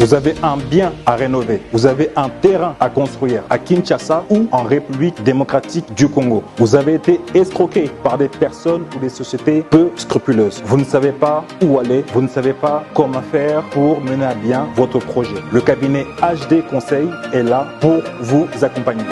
Vous avez un bien à rénover. Vous avez un terrain à construire à Kinshasa ou en République démocratique du Congo. Vous avez été escroqué par des personnes ou des sociétés peu scrupuleuses. Vous ne savez pas où aller. Vous ne savez pas comment faire pour mener à bien votre projet. Le cabinet HD Conseil est là pour vous accompagner.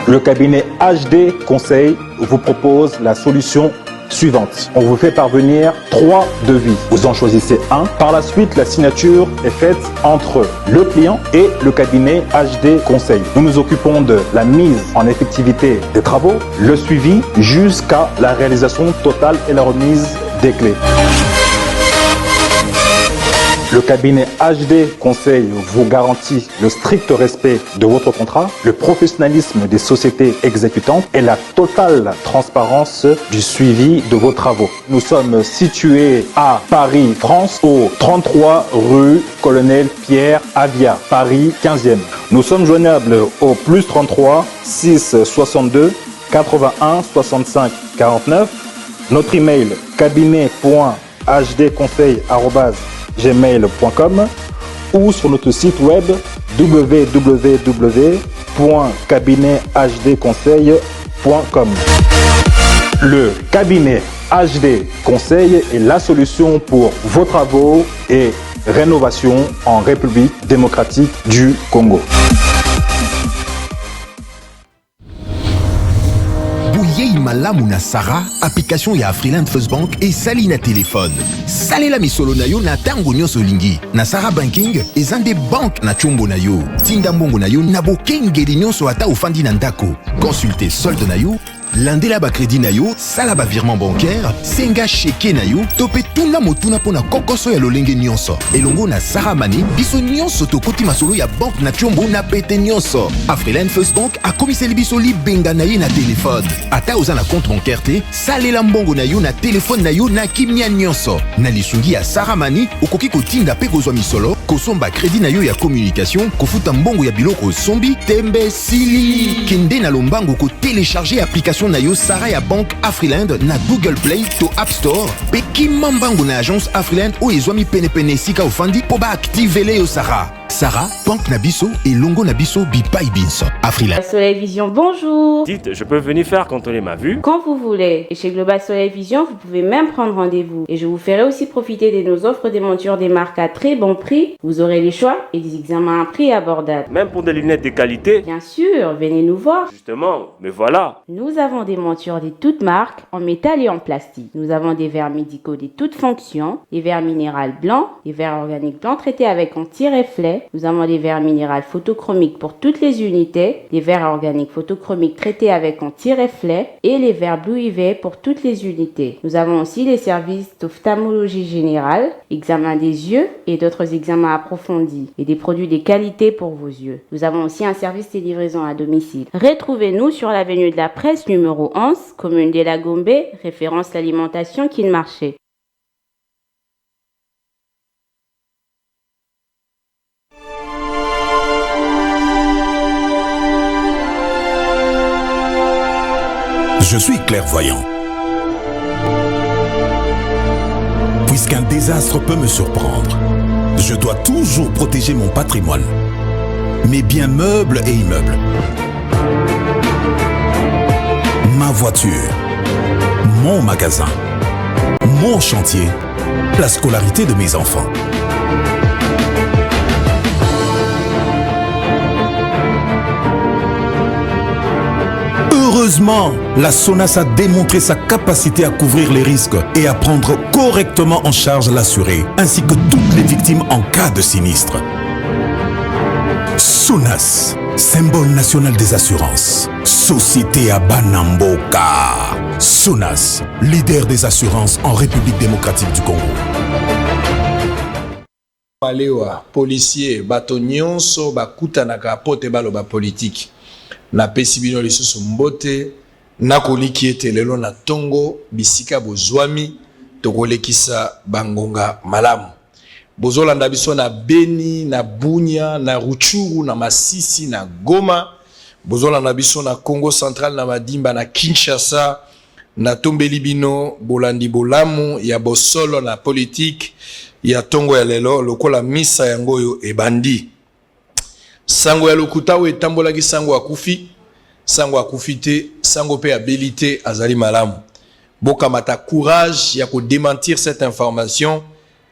Le cabinet HD Conseil vous propose la solution suivante. On vous fait parvenir 3 devis. Vous en choisissez un. Par la suite, la signature est faite entre le client et le cabinet HD Conseil. Nous nous occupons de la mise en effectivité des travaux, le suivi jusqu'à la réalisation totale et la remise des clés. Le cabinet HD Conseil vous garantit le strict respect de votre contrat, le professionnalisme des sociétés exécutantes et la totale transparence du suivi de vos travaux. Nous sommes situés à Paris, France, au 33 rue Colonel Pierre Avia, Paris 15e. Nous sommes joignables au +33 6 62 81 65 49. Notre email cabinet.hdconseil@gmail.com ou sur notre site web www.cabinethdconseil.com. Le cabinet HD Conseil est la solution pour vos travaux et rénovations en République démocratique du Congo. Malamu na Sarah, application ya Afriland First Bank et sali na téléphone. Salela misolo na yo na tango nyonso lingi. Na Sarah Banking, ezande banque na chombo na yo. Tinda mbongo na yo na bokengeli nyonso ata ofandi na ndako. Consultez solde na yo, landela ba crédit na yo, sala ba virement bancaire, senga cheke na yo, tope tuna motuna pona kokoso ya lolenge nyonso. Elongo na Sarah Money, biso nyonso tokoti masolo ya banque na chombo na pete nyonso. Afriland First Bank a komiseli biso libenga na ye na téléphone. Ata oza na compte bancaire te, salela mbongo na yo na téléphone na yo na kimia nyonso. Na lisungi ya Sarah Money, okoki kotinda pe kozwa misolo, kosomba crédit na yo ya communication, kofuta mbongo ya biloko sombi, tembe sili. Kende na lombango ko télécharger application na yo Sarah ya Banque Afriland na Google Play to App Store. Pe kimambango na agence Afriland o ezwami pene sika ofandi po ba activele yo Sarah. Sarah, Banque Nabiso et Longo Nabiso Bipai Binso. Afriland. Soleil Vision, bonjour. Dites, je peux venir faire contrôler ma vue? Quand vous voulez. Et chez Global Soleil Vision, vous pouvez même prendre rendez-vous. Et je vous ferai aussi profiter de nos offres des montures des marques à très bon prix. Vous aurez les choix et des examens à prix abordables. Même pour des lunettes de qualité? Bien sûr, venez nous voir. Justement, mais voilà. Nous avons des montures de toutes marques, en métal et en plastique. Nous avons des verres médicaux de toutes fonctions, des verres minéraux blancs, des verres organiques blancs traités avec anti-reflet. Nous avons des verres minéraux photochromiques pour toutes les unités, des verres organiques photochromiques traités avec anti-reflet et les verres Blue UV pour toutes les unités. Nous avons aussi les services d'ophtalmologie générale, examen des yeux et d'autres examens approfondis et des produits de qualité pour vos yeux. Nous avons aussi un service de livraison à domicile. Retrouvez-nous sur l'avenue de la Presse numéro 11, commune de la Gombe, référence l'alimentation Kin Marché. Je suis clairvoyant. Puisqu'un désastre peut me surprendre, je dois toujours protéger mon patrimoine, mes biens meubles et immeubles, ma voiture, mon magasin, mon chantier, la scolarité de mes enfants. Heureusement, la SONAS a démontré sa capacité à couvrir les risques et à prendre correctement en charge l'assuré, ainsi que toutes les victimes en cas de sinistre. SONAS, symbole national des assurances. Société à Banamboka. SONAS, leader des assurances en République démocratique du Congo. Alewa, policier, bato nyonso, bakutanaka pote baloba politique. Na pesi bino lisusu mbote na koliki ete lelo na tongo bisika bozwami tokolekisa bangonga malamu bozolanda biso na Beni na Bunia na Ruchuru na Masisi na Goma bozolanda biso na Congo Central na Madimba na Kinshasa na tombeli bino bolandi bolamu ya bosolo na politique ya tongo ya lelo lokola misa yango oyo ebandi. Sango ya lokuta oyo etambolaki sango akufi, sango akufi te, sango pe abilité azali malamu. Bokamata courage ya ko démentir cette information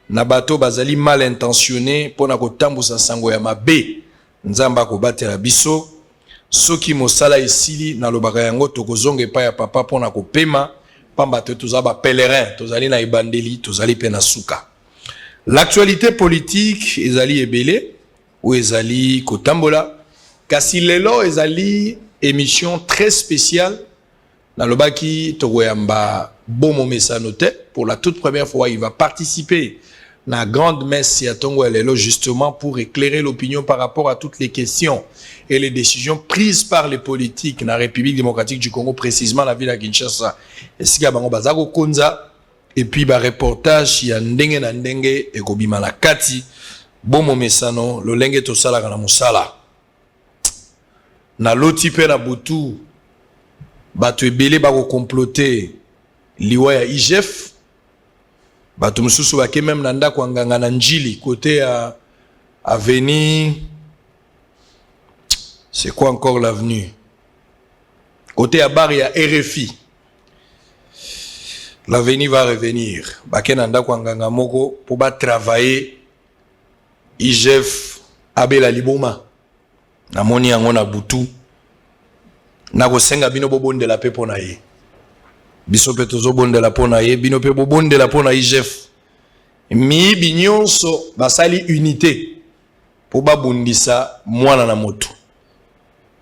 na bato bazali mal intentionné pona ko tambusa sango ya mabe. Nzamba ko batela biso soki mosala esili na lobaka yango tokozonga pa ya papa pona ko pema pamba te tozaba pèlerin tozali na ebandeli tozali pe na suka. L'actualité politique ezali ebele ou ezali kotambola kasi lelo ezali émission très spéciale na lobaki tokoyamba Bomo Mesanote pour la toute première fois il va participer na grande messe ya tongo lelo justement pour éclairer l'opinion par rapport à toutes les questions et les décisions prises par les politiques na République démocratique du Congo précisément la ville de Kinshasa esika bango bazako konza et puis ba reportage ya ndenge na ndenge ekobima na kati Bomo Mesano lolenge to sala kana musala na loti pe na butu bato ebele bako comploter liwa ya IGF bato mususu bake même na ndako nganga na njili côté à avenue c'est quoi encore l'avenue côté à bar ya RFI l'avenue va revenir bake na ndako nganga moko pour ba travailler IGF abela liboma na moni yango na butu na ko senga bino bobondela pe pona ye biso pe tozobondela pona ye bino pe bobondela pona IGF mi binyonso basali unité po babundisa mwana na moto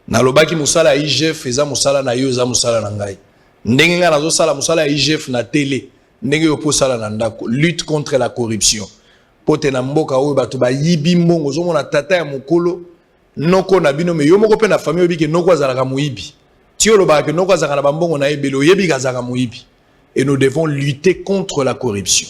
na lobaki musala IGF eza musala na yo eza musala na ngai ndenge nga nazo sala musala IGF na télé ndenge yo po sala na ndako lutte contre la corruption pote na mboka oyo bato ba yibi mbongo zomona tata ya mokolo noko na bino me yo moko pe na famille obike noko azalaka muibi tio lo ba ke noko azalaka na bambongo na ebelo yebi kazaka muibi et nous devons lutter contre la corruption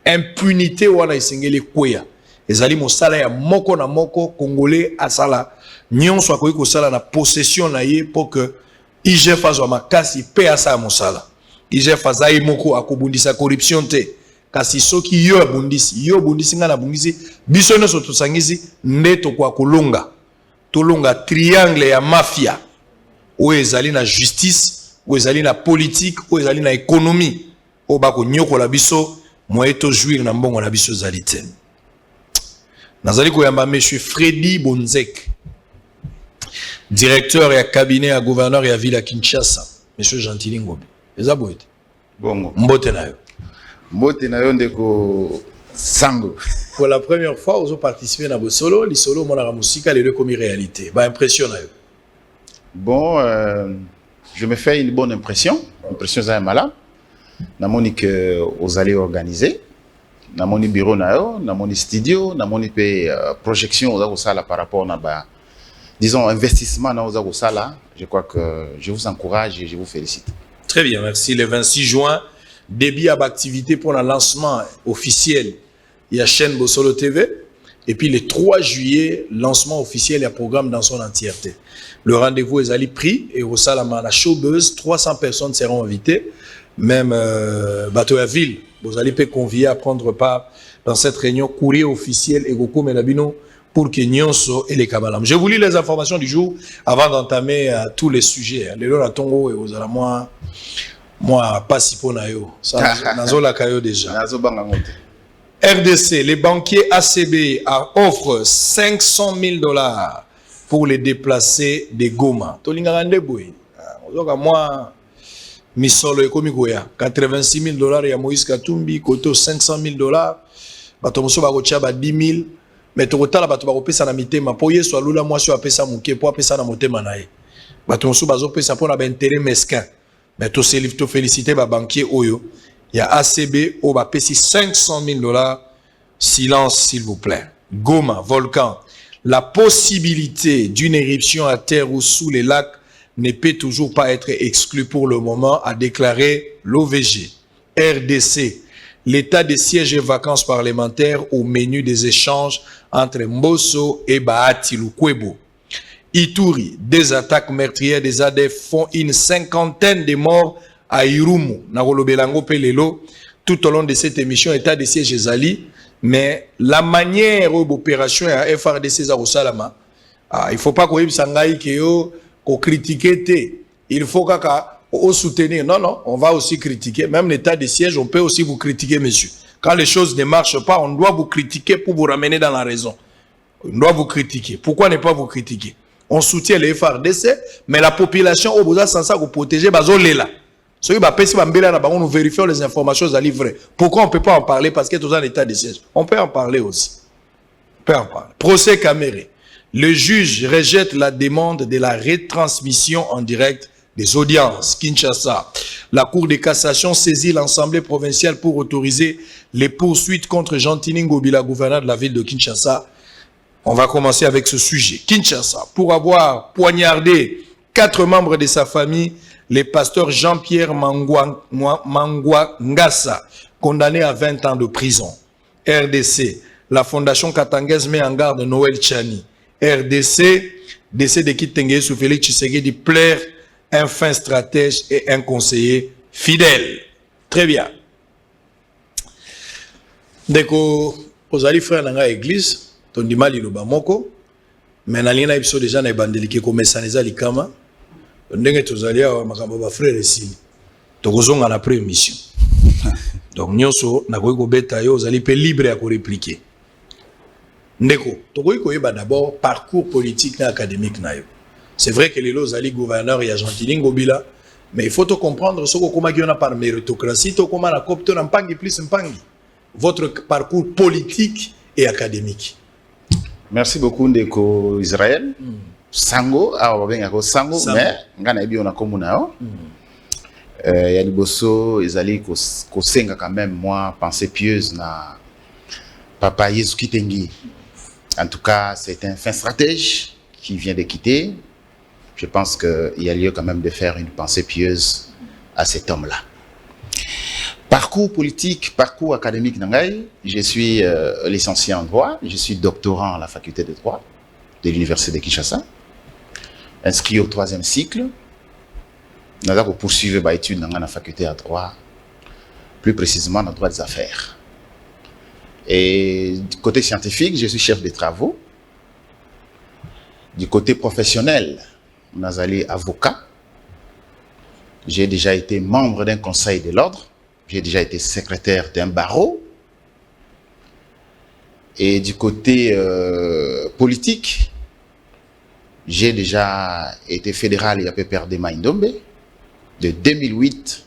impunité wana isengeli kweya ezali mosala ya moko na moko congolais asala nyonso akoki kosala na possession na ye pour que IGF azwa makasi pe asa mosala IGF azai moko akobundisa corruption te kasi soki yo abundisi nga na bundisi biso nyonso tosangisi ndeto kwa kolonga tolonga triangle ya mafia oyo ezali na justice oyo ezali na politique oyo ezali na économie oyo bakonyokola biso moye tozwire na mbongo na biso ezali te nazali koyamba monsieur Freddy Bonzek directeur ya cabinet ya gouverneur ya ville ya Kinshasa monsieur Gentili Ngobe eza boyete bongo mbote na yo mbote na yo ndeko sango pour la première fois ozo participer na bosolo lisolo mona musika lelo comme réalité ba impression na yo bon je me fais une bonne impression za mala na moni que vous allez organiser na moni bureau na yo na moni studio na moni pe projection oza ko sala par rapport na ba disons investissement na oza ko sala je crois que je vous encourage et je vous félicite. Très bien, merci. Le 26 juin début à l'activité pour le lancement officiel il y a chaîne Bosolo TV et puis le 3 juillet lancement officiel il y a programme dans son entièreté. Le rendez-vous est allé pris et au Salama la showbuzz 300 personnes seront invitées même bateau à ville vous allez peut convier à prendre part dans cette réunion courrier officiel et Goko Melabino pour que Nyonso et les Kabalam. Je vous lis les informations du jour avant d'entamer tous les sujets. Les lois Tongo et aux alamoi moi pas si pour nayo ça nazola kayo déjà. RDC, les banquiers ACB offrent $500 000 pour les déplacés de Goma. Tolingande boy. Moi misolo ekomi goya $86 000 ya Moïse Katumbi koto $500 bato moso ba kotia ba 10 000 mais tokotala bato ba kopesa na mitema po yeso alula mwasi apesa muke po apesa na motema na ye bato moso bazo pesa po na ba intérêt mesquin mais to féliciter ba banquier oyo ya ACB o ba pesi $500 000 silence s'il vous plaît. Goma volcan, la possibilité d'une éruption à terre ou sous les lacs ne peut toujours pas être exclue pour le moment, a déclaré l'OVG. RDC, l'état de siège et vacances parlementaires au menu des échanges entre Mbosso et Bahati Lukwebo. Ituri, des attaques meurtrières des ADF font une 50aine de morts à Irumu na kolobelango pelelo tout au long de cette émission état de siège ezali mais la manière d'opération à FRDC za Salama il faut pas qu'on sangai que yo ko critiquer té il faut kaka au soutenir non on va aussi critiquer même l'état de siège on peut aussi vous critiquer monsieur quand les choses ne marchent pas on doit vous critiquer pour vous ramener dans la raison on doit vous critiquer pourquoi ne pas vous critiquer on soutient les FRDC mais la population au besoin sans ça vous protéger bazolela ceux qui nous vérifions les informations à livrer. Pourquoi on ne peut pas en parler? Parce que tout en état de siège. On peut en parler aussi. On peut en parler. Procès Caméré. Le juge rejette la demande de la retransmission en direct des audiences. Kinshasa. La Cour de cassation saisit l'Assemblée provinciale pour autoriser les poursuites contre Jean-Tini Ngobila, gouverneur de la ville de Kinshasa. On va commencer avec ce sujet. Kinshasa. Pour avoir poignardé 4 membres de sa famille, le pasteur Jean-Pierre Mangwa Ngassa, condamné à 20 ans de prison. RDC, la fondation katangaise met en garde Noël Tchani. RDC, décès de Kitenge sous Félix Tshisekedi plaire un fin stratège et un conseiller fidèle. Très bien. Deko, aux alliés frères dans l'église, ton dimali lo bamoko, mais na lina episode déjà na bandelike comme saneza likama. Ndenge tozali awa makambo ba frère ici tokozonga na première mission donc nyonso nakoki kobeta yo ozali pe libre ya ko répliquer ndeko tokoki koyeba d'abord parcours politique na académique na yo c'est vrai que lelo ozali gouverneur ya Jean-Tini Ngobila mais il faut te comprendre ce ko komaki na par méritocratie to koma na kopto na mpangi plus mpangi votre parcours politique et académique. Merci beaucoup ndeko Israël. Sango, sango, mais ngana ebi on a comme nao. Ya liboso ezali ko senga quand même moi pensée pieuse na papa Yesu Kitengi. En tout cas, c'est un fin stratège qui vient de quitter. Je pense qu'il y a lieu quand même de faire une pensée pieuse à cet homme-là. Parcours politique, parcours académique nangai, je suis licencié en droit, je suis doctorant à la faculté de droit de l'université de Kinshasa. Inscrit au 3e cycle, nous avons poursuivi mes études dans la faculté de droit, plus précisément dans le droit des affaires. Et du côté scientifique, je suis chef de travaux. Du côté professionnel, nous allons avocat. J'ai déjà été membre d'un conseil de l'ordre. J'ai déjà été secrétaire d'un barreau. Et du côté politique, j'ai déjà été fédéral et APPR de Maïndombe de 2008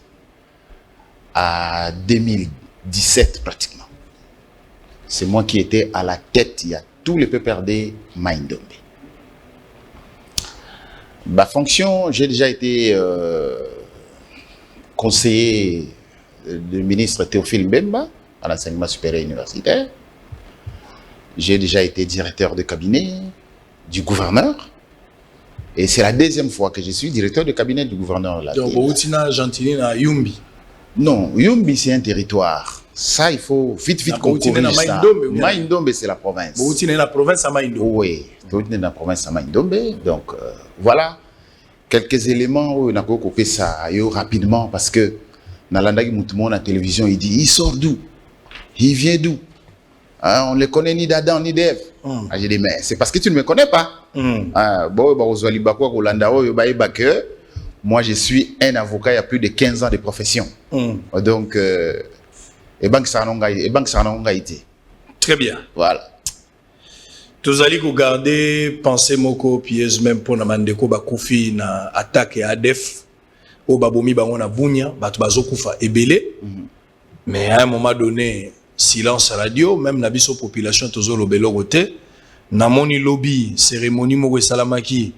à 2017 pratiquement. C'est moi qui étais à la tête, il y a tous les PPRD Maïndombe. Ma fonction, j'ai déjà été conseiller du ministre Théophile Mbemba à l'enseignement supérieur universitaire. J'ai déjà été directeur de cabinet du gouverneur. Et c'est la 2e fois que je suis directeur de cabinet du gouverneur de la ville. Donc, vous êtes Jean-Tini à Yumbi? Non, Yumbi c'est un territoire. Ça, il faut vite qu'on corrige ça. Maïndombe, c'est la province. Vous êtes dans la province à Maïndombe? Oui, vous êtes dans la province à Maïndombe. Donc, voilà quelques éléments où on a coupé ça rapidement parce que dans la télévision, il dit, il sort d'où? Il vient d'où? On ne le connaît ni d'Adam ni d'Ève. J'ai dit, mais c'est parce que tu ne me connais pas. Moi, je suis un avocat il y a plus de 15 ans de profession. Donc, très bien. Voilà. Tous allez regarder, penser moko pièce même pour Namandeko Bakoufi na attaque et ADF. Au Babomi Bangon a Bounia, Batbazo Koufa ebele. Mais à un moment donné, silence radio, même la biso population tozo lobelo roté. Namoni lobby, cérémonie Mogo Salamaki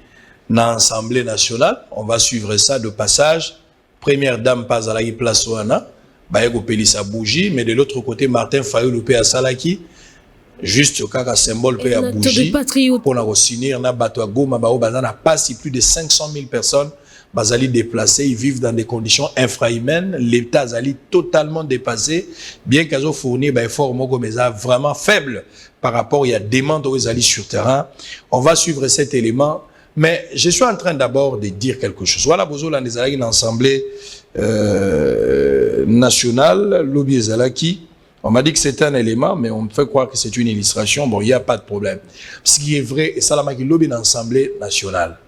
na Assemblée nationale. On va suivre ça de passage. Première dame pas à la place Oana. Bayego Pelissa bougie, mais de l'autre côté, Martin Fayou Loupé à Salaki. Juste kaka symbole pe à bougie. Pour la re-signer, na bato à Goma, bao bazana pas si plus de 500 000 personnes. Bazali déplacés, ils vivent dans des conditions infrahumaines. L'État Azali totalement dépassé, bien qu'ils ont fourni un effort vraiment faible par rapport à la demande aux alliés sur terrain. On va suivre cet élément, mais je suis en train d'abord de dire quelque chose. Voilà, vous avez une assemblée national, lobby ezalaki. On m'a dit que c'est un élément, mais on me fait croire que c'est une illustration. Bon, il n'y a pas de problème. Ce qui est vrai, et ça l'a marqué lobby dans l'Assemblée nationale.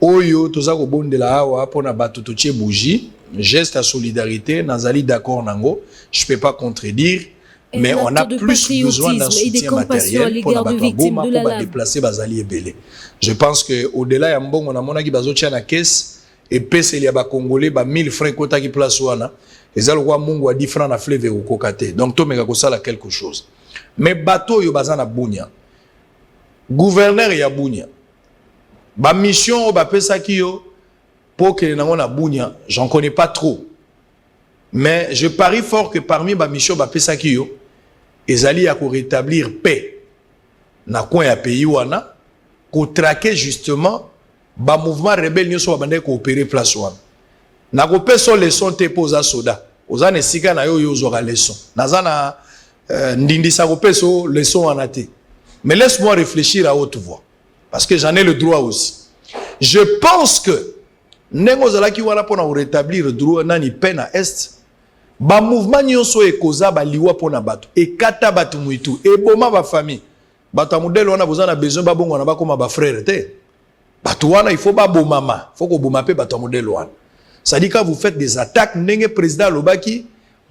Oyo, toza ko bonde la awa, pona batuto tche bougie, geste à solidarité, nazali d'accord nango, je peux pas contredire, mais on a plus besoin d'un soutien matériel pour déplacer bazali ebele. Je pense que au-delà ya mbongo na mona ki bazotia na caisse et pese li ya ba congolais ba 1000 francs kota ki place wana. Ezal roi mungu a 10 francs na fleuve au kokate. Donc to meka ko sala quelque chose. Mais bateau yo bazana bunya. Gouverneur ya bunya. Ba mission ba pesa ki yo pour que nango na bunya, j'en connais pas trop. Mais je parie fort que parmi ba mission ba pesa ki yo ezali ya ko rétablir paix na coin ya pays wana ko traquer justement ba mouvement rebelle nyo so bande ko opérer place wana. Na ko peso leçon te posa soda. Oza ne sika na yo yo zora leçon. Nazana ndindisa ko peso leçon wana te. Mais laisse-moi réfléchir à haute voix parce que j'en ai le droit aussi. Je pense que nengo zalaki wana pona rétablir le droit nani pena est ba mouvement nyonso ekoza ba liwa pona bato e kata bato muitu e boma ba famille bato modèle wana bozana besoin ba bongo na ba koma ba frère te bato wana il faut ba bomama faut ko boma pe bato modèle wana. Ça dit quand vous faites des attaques, n'engé président Lobaki,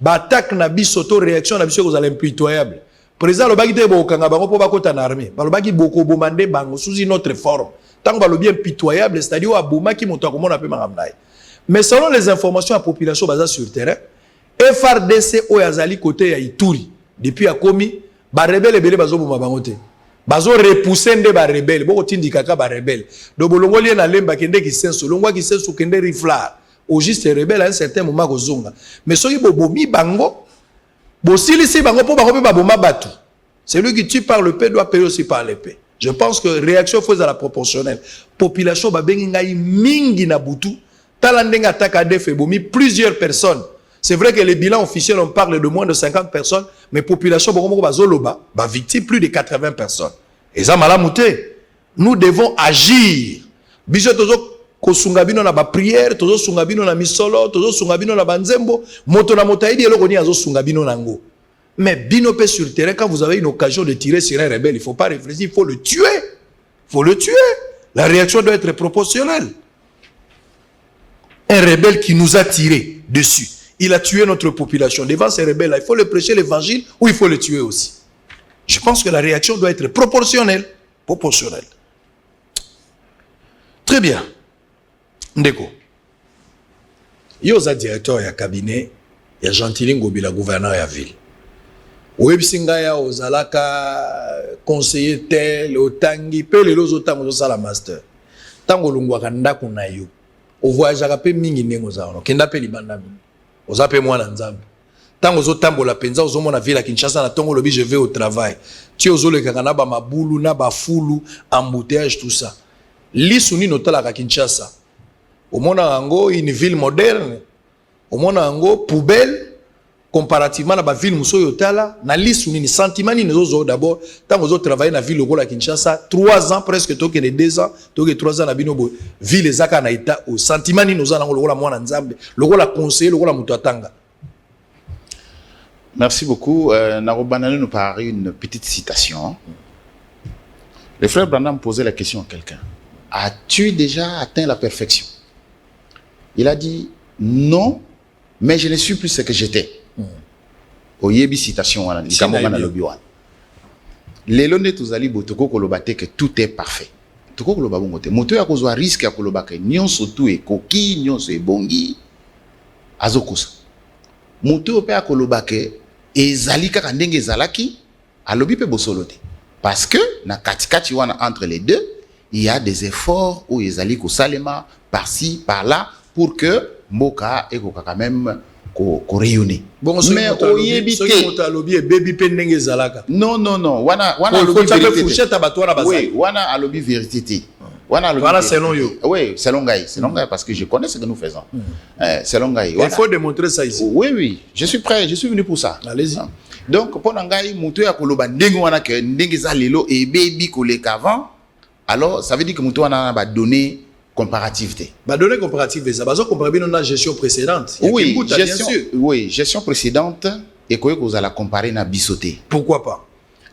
attaque na bisoto réaction na biso aux impitoyables. Président Lobaki te bo kanga bango po ba kota na armée. Ba Lobaki boko bomande bango sous une autre forme. Tant ba lobi impitoyable, c'est-à-dire wa bomaki moto akomona pe maramnaï. Mais selon les informations à population basée sur terrain, FRDC oyazali côté ya Ituri depuis a komi ba rebelle belé bazo boma bango te. Bazo repousser nde ba rebelle, boko tindika ka ba rebelle. Do bolongo li na lemba kende ki senso, longwa ki senso kende riflar. Au juste rebelle à un certain moment kozonga mais soki bobomi bango bosilisi bango po bakope baboma batu celui qui tue par le paix doit payer aussi par l'épée. Je pense que réaction faut à la proportionnelle population babengi ngai mingi na butu tala ndenga attaque def bomi plusieurs personnes. C'est vrai que les bilans officiels on parle de moins de 50 personnes mais population bokomo bazoloba ba victime plus de 80 personnes et ça malamouté. Nous devons agir biso tozo ko sungabino na ba prière tozo sungabino na misolo tozo sungabino na banzembo moto na motaidi eloko ni azo sungabino nango mais bino pe sur terrain quand vous avez une occasion de tirer sur un rebelle il faut pas réfléchir, il faut le tuer, la réaction doit être proportionnelle. Un rebelle qui nous a tiré dessus, il a tué notre population devant ces rebelles là, il faut le prêcher l'évangile ou il faut le tuer aussi. Je pense que la réaction doit être proportionnelle. Très bien. Ndeko, yo za directeur ya cabinet ya Gentilin Ngobila gouverneur ya ville. Websinga ya ozalaka conseiller tel otangi pe lelo zotango zosala master. Tango lungwaka ndako na yo. O voyagaka pe mingi ndengo za ono. Kenda pe libanda mingi. Oza pe mwana nzambe. Tango zotambola penza ozomona ville ya Kinshasa na tongo lobi je vais au travail. Tu ozoleka na ba mabulu na ba fulu embouteillage tout ça. Lisuni notala ka Kinshasa. Au monde ango une ville moderne, au monde ango poubelle comparativement à la ville muso yotala na liste ni sentiment ni nozo d'abord tant que vous travaillez na ville lokola Kinshasa 3 ans presque toke de 2 ans toke 3 ans na binobo ville ezaka na état au sentiment ni nozo na lokola mwana nzambe lokola conseiller lokola muto atanga. Merci beaucoup. Narobanane nous parle une petite citation. Le frère Branham posait la question à quelqu'un. As-tu déjà atteint la perfection? Il a dit non, mais je ne suis plus ce que j'étais. Oyebi citation wana likambo na lobi wana. Lelo nde tozali botoko kolobate que tout est parfait. Toko koloba bongo te. Moto ya kozwa risque ya kolobaka nyonso tout ekoki nyonso ebongi azokosa. Moto pe akolobaka ezali kaka ndenge ezalaki alobi pe bosolo te. Parce que na katikati wana entre les deux, il y a des efforts où ezali ko salema par-ci par-là pour que mboka eko quand même ko rayonner. Bon, mais oyebi te baby pendenge zalaka. Non, wana oui, wana alobi vérité te. Wana selon yo. Oui, selon Gaï, parce que je connais ce que nous faisons. Selon Gaï. Il faut démontrer ça ici. Oui, je suis prêt, je suis venu pour ça. Allez-y. Donc pour Nangaï, muto ya koloba ndenge wana ke ndenge za lelo et baby koleka avant. Alors ça veut dire que muto wana ba donner comparativité. Bah, donner comparatif, ça va comparer bien la gestion précédente. Oui, gestion précédente, et que vous allez comparer na bisoté. Pourquoi pas?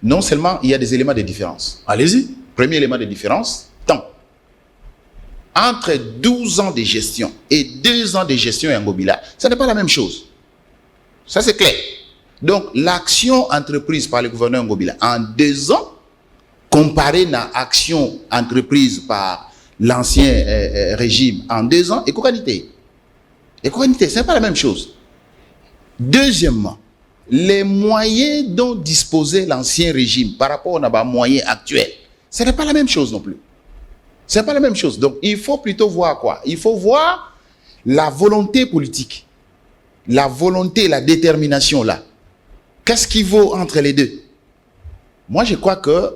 Non seulement il y a des éléments de différence. Allez-y. Premier élément de différence, temps. Entre 12 ans de gestion et 2 ans de gestion en Ngobila, ça n'est pas la même chose. Ça, c'est clair. Donc, l'action entreprise par le gouverneur Ngobila en 2 ans, comparée à l'action entreprise par l'ancien régime en 2 ans, et qualité. Ce n'est pas la même chose. Deuxièmement, les moyens dont disposait l'ancien régime par rapport aux moyens actuels, ce n'est pas la même chose non plus. Ce n'est pas la même chose. Donc, il faut plutôt voir quoi? Il faut voir la volonté politique, la volonté, la détermination là. Qu'est-ce qui vaut entre les deux? Moi, je crois que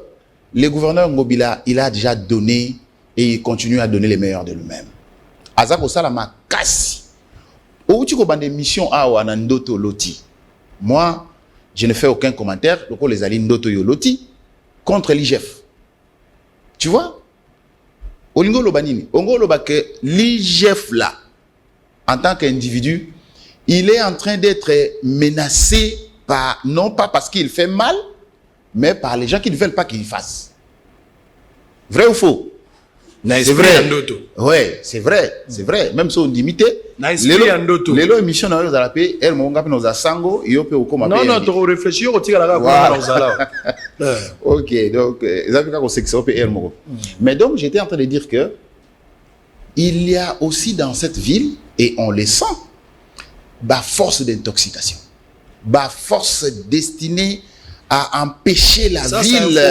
le gouverneur Ngobila, il a déjà donné et il continue à donner les meilleurs de lui-même. Azako Salama Kassi. Au tu as des missions à Wanandoto Loti. Moi, je ne fais aucun commentaire pour les alliés Ndoto Loti contre l'IGF. Tu vois? Olingo Lobanini, Ongo Lobake, l'IGF là, en tant qu'individu, il est en train d'être menacé par, non pas parce qu'il fait mal, mais par les gens qui ne veulent pas qu'il fasse. Vrai ou faux? C'est vrai. Oui, c'est vrai. Même si on limite, les lois émissions dans la paix, elles m'ont gagné nos assango, et on peut au comment. Non, tu réfléchis au tir à la ok, donc, les Africains ont sexé au PR. Mais donc, j'étais en train de dire que il y a aussi dans cette ville, et on les sent, bah, force d'intoxication, bah, force destinée à empêcher la ville.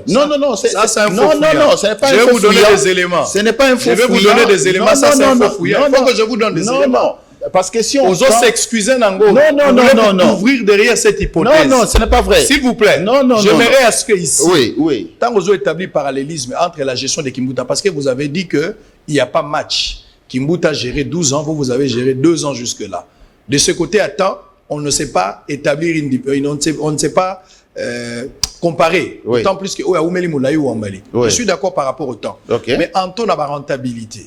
Non, c'est un faux fouillant. Ce n'est pas un faux fouillant. Je vais vous donner des éléments. Ce n'est pas un faux fouillant. Je vais vous donner des éléments. Ça, c'est un faux fouillant. Il faut que je vous donne des éléments. Non. Parce que si on s'excuser, Nango, non. Ouvrir derrière cette hypothèse. Non, ce n'est pas vrai. S'il vous plaît. Non. J'aimerais à ce que ici, oui. Tant que vous avez établi parallélisme entre la gestion de Kimbuta, parce que vous avez dit qu'il n'y a pas match. Kimbuta a géré 12 ans, vous avez géré 2 ans jusque-là. De ce côté, à temps, on ne sait pas établir on ne sait pas comparer. Oui. Tant plus que je suis d'accord par rapport au temps. Okay. Mais en temps, on a la rentabilité.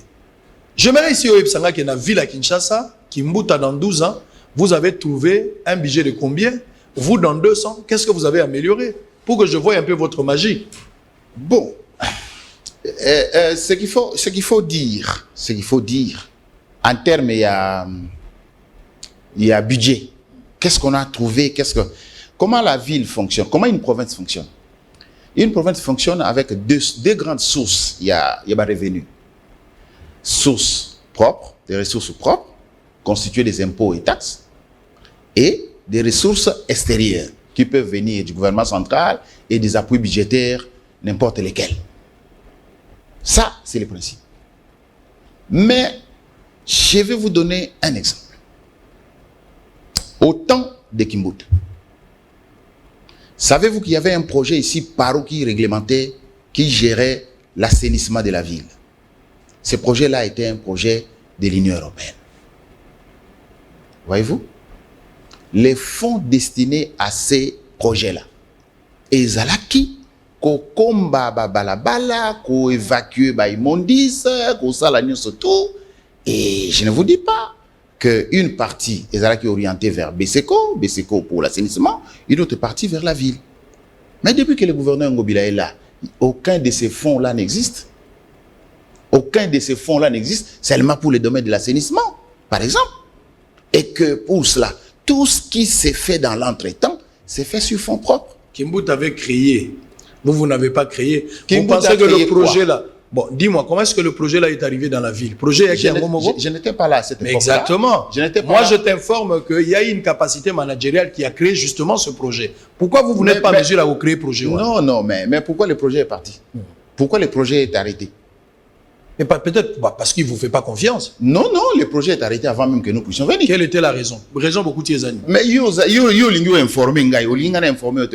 J'aimerais ici au Epsanga qui est dans la ville à Kinshasa, Kimbuta dans 12 ans, vous avez trouvé un budget de combien? Vous, dans 200, qu'est-ce que vous avez amélioré? Pour que je voie un peu votre magie. Bon. Ce qu'il faut dire, en termes, il y a budget. Qu'est-ce qu'on a trouvé? Comment la ville fonctionne? Comment une province fonctionne? Une province fonctionne avec deux grandes sources. Il y a des revenus. Sources propres, des ressources propres, constituées des impôts et taxes, et des ressources extérieures qui peuvent venir du gouvernement central et des appuis budgétaires, n'importe lesquels. Ça, c'est le principe. Mais je vais vous donner un exemple. Au temps de Kimbuta, savez-vous qu'il y avait un projet ici, Paro, qui réglementait, qui gérait l'assainissement de la ville? Ce projet-là était un projet de l'Union européenne. Voyez-vous? Les fonds destinés à ces projets-là, et Zalaki, ko komba balabala, ko évacue ba immondice, ko salagnon surtout, et je ne vous dis pas qu'une partie est orientée vers Beseko pour l'assainissement, une autre partie vers la ville. Mais depuis que le gouverneur Ngobila est là, aucun de ces fonds-là n'existe. Aucun de ces fonds-là n'existe, seulement pour le domaine de l'assainissement, par exemple. Et que pour cela, tout ce qui s'est fait dans l'entretemps, c'est fait sur fonds propres. Kimbuta avait créé. Vous n'avez pas créé. Vous pensez que le projet-là... Bon, dis-moi, comment est-ce que le projet-là est arrivé dans la ville? Je n'étais pas là à cette époque-là. Exactement. Je t'informe qu'il y a une capacité managériale qui a créé justement ce projet. Pourquoi vous n'êtes pas en mesure à créer le projet? Non, mais pourquoi le projet est parti? Pourquoi le projet est arrêté? Et peut-être parce qu'il ne vous fait pas confiance. Non, le projet est arrêté avant même que nous puissions venir. Quelle était la raison? Raison beaucoup de années. Mais vous informé,